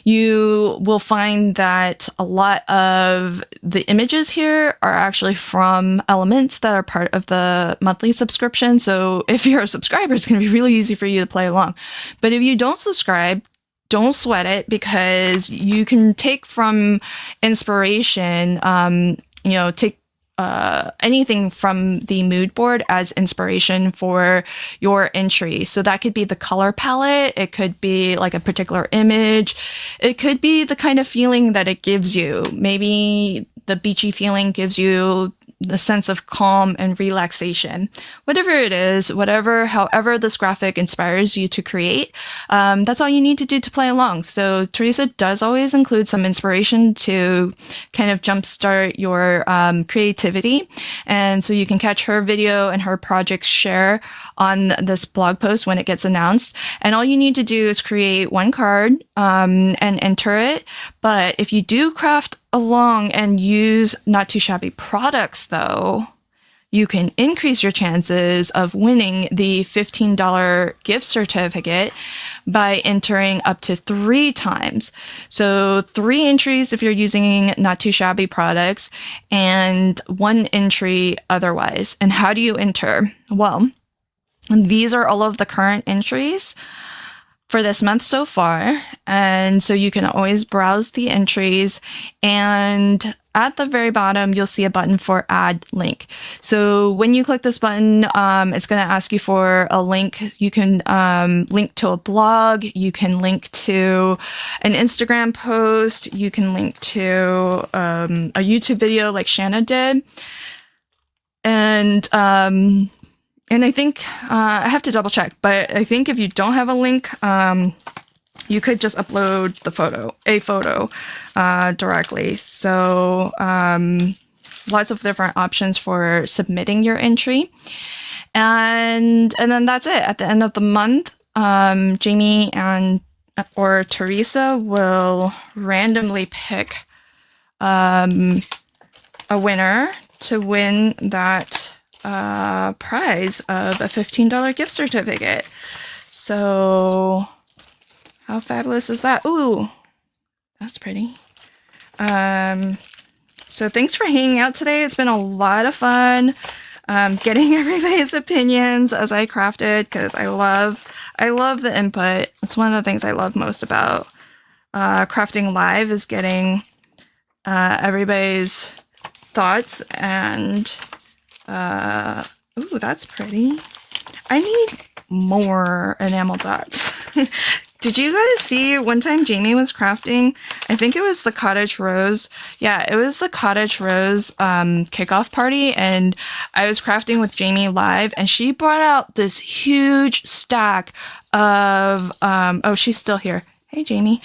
you will find that a lot of the images here are actually from elements that are part of the monthly subscription. So if you're a subscriber, it's going to be really easy for you to play along. But if you don't subscribe, don't sweat it, because you can take from inspiration, take anything from the mood board as inspiration for your entry. So that could be the color palette. It could be like a particular image. It could be the kind of feeling that it gives you. Maybe the beachy feeling gives you the sense of calm and relaxation. Whatever it is, however this graphic inspires you to create, that's all you need to do to play along. So Teresa does always include some inspiration to kind of jumpstart your creativity. And so you can catch her video and her project share on this blog post when it gets announced. And all you need to do is create one card and enter it. But if you do craft along and use Not Too Shabby products, though, you can increase your chances of winning the $15 gift certificate by entering up to 3 times. So 3 entries if you're using Not Too Shabby products, and 1 entry otherwise. And how do you enter? Well, these are all of the current entries for this month so far. And so you can always browse the entries, and at the very bottom, you'll see a button for add link. So when you click this button, it's going to ask you for a link. You can link to a blog. You can link to an Instagram post. You can link to a YouTube video like Shanna did. And I think, I have to double check, but I think if you don't have a link, you could just upload a photo directly. So lots of different options for submitting your entry. And then that's it. At the end of the month, Jamie or Teresa will randomly pick a winner to win that prize of a $15 gift certificate. So how fabulous is that? Ooh, that's pretty. So thanks for hanging out today. It's been a lot of fun getting everybody's opinions as I crafted, because I love the input. It's one of the things I love most about crafting live, is getting everybody's thoughts. And ooh, that's pretty. I need more enamel dots. Did you guys see one time Jamie was crafting? I think it was the Cottage Rose. Yeah, it was the Cottage Rose kickoff party, and I was crafting with Jamie live, and she brought out this huge stack of oh, she's still here. Hey, Jamie.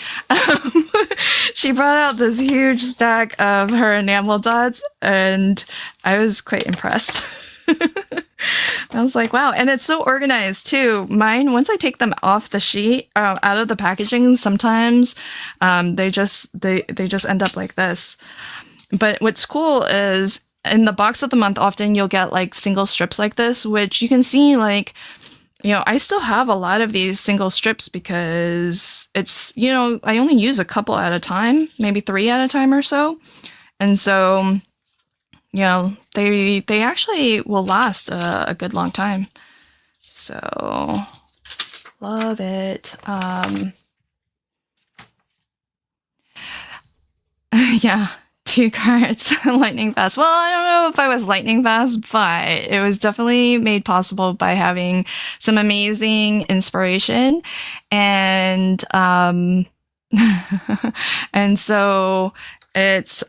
She brought out this huge stack of her enamel dots, and I was quite impressed. I was like, wow. And it's so organized too. Mine, once I take them off the sheet, out of the packaging, sometimes they just end up like this. But what's cool is in the box of the month, often you'll get like single strips like this, which you can see like, you know, I still have a lot of these single strips because it's, you know, I only use a couple at a time, maybe 3 at a time or so. And so, you know, they actually will last a good long time. So, love it. Yeah, 2 cards, lightning fast. Well, I don't know if I was lightning fast, but it was definitely made possible by having some amazing inspiration. And, and so it's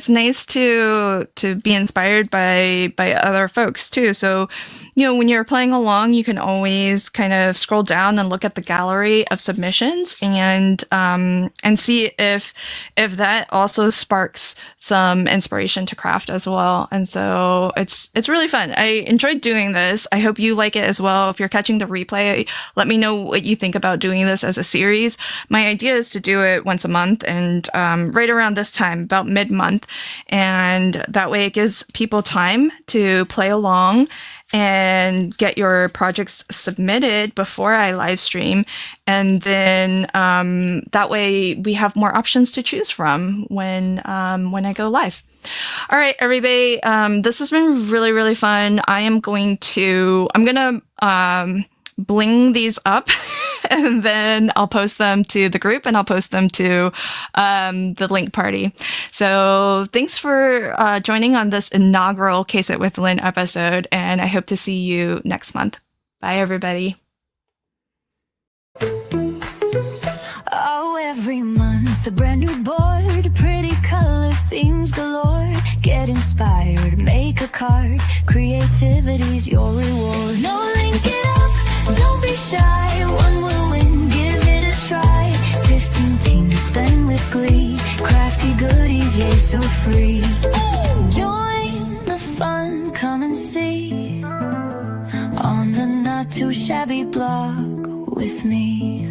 nice to be inspired by other folks too. So, you know, when you're playing along, you can always kind of scroll down and look at the gallery of submissions and see if that also sparks some inspiration to craft as well. And so it's really fun. I enjoyed doing this. I hope you like it as well. If you're catching the replay, let me know what you think about doing this as a series. My idea is to do it once a month and right around this time, about mid-month, and that way it gives people time to play along and get your projects submitted before I live stream, and then that way we have more options to choose from when I go live. All right, everybody, this has been really fun. I'm gonna bling these up and then I'll post them to the group and I'll post them to the link party. So thanks for joining on this inaugural Case It with Lynn episode, and I hope to see you next month. Bye, everybody. Oh, every month a brand new board, pretty colors, themes galore. Get inspired, make a card, creativity's your reward. No, link it up, don't be shy, one will win, give it a try. 15 teams, spend with glee, crafty goodies, yay, so free. Join the fun, come and see on the Not Too Shabby blog with me.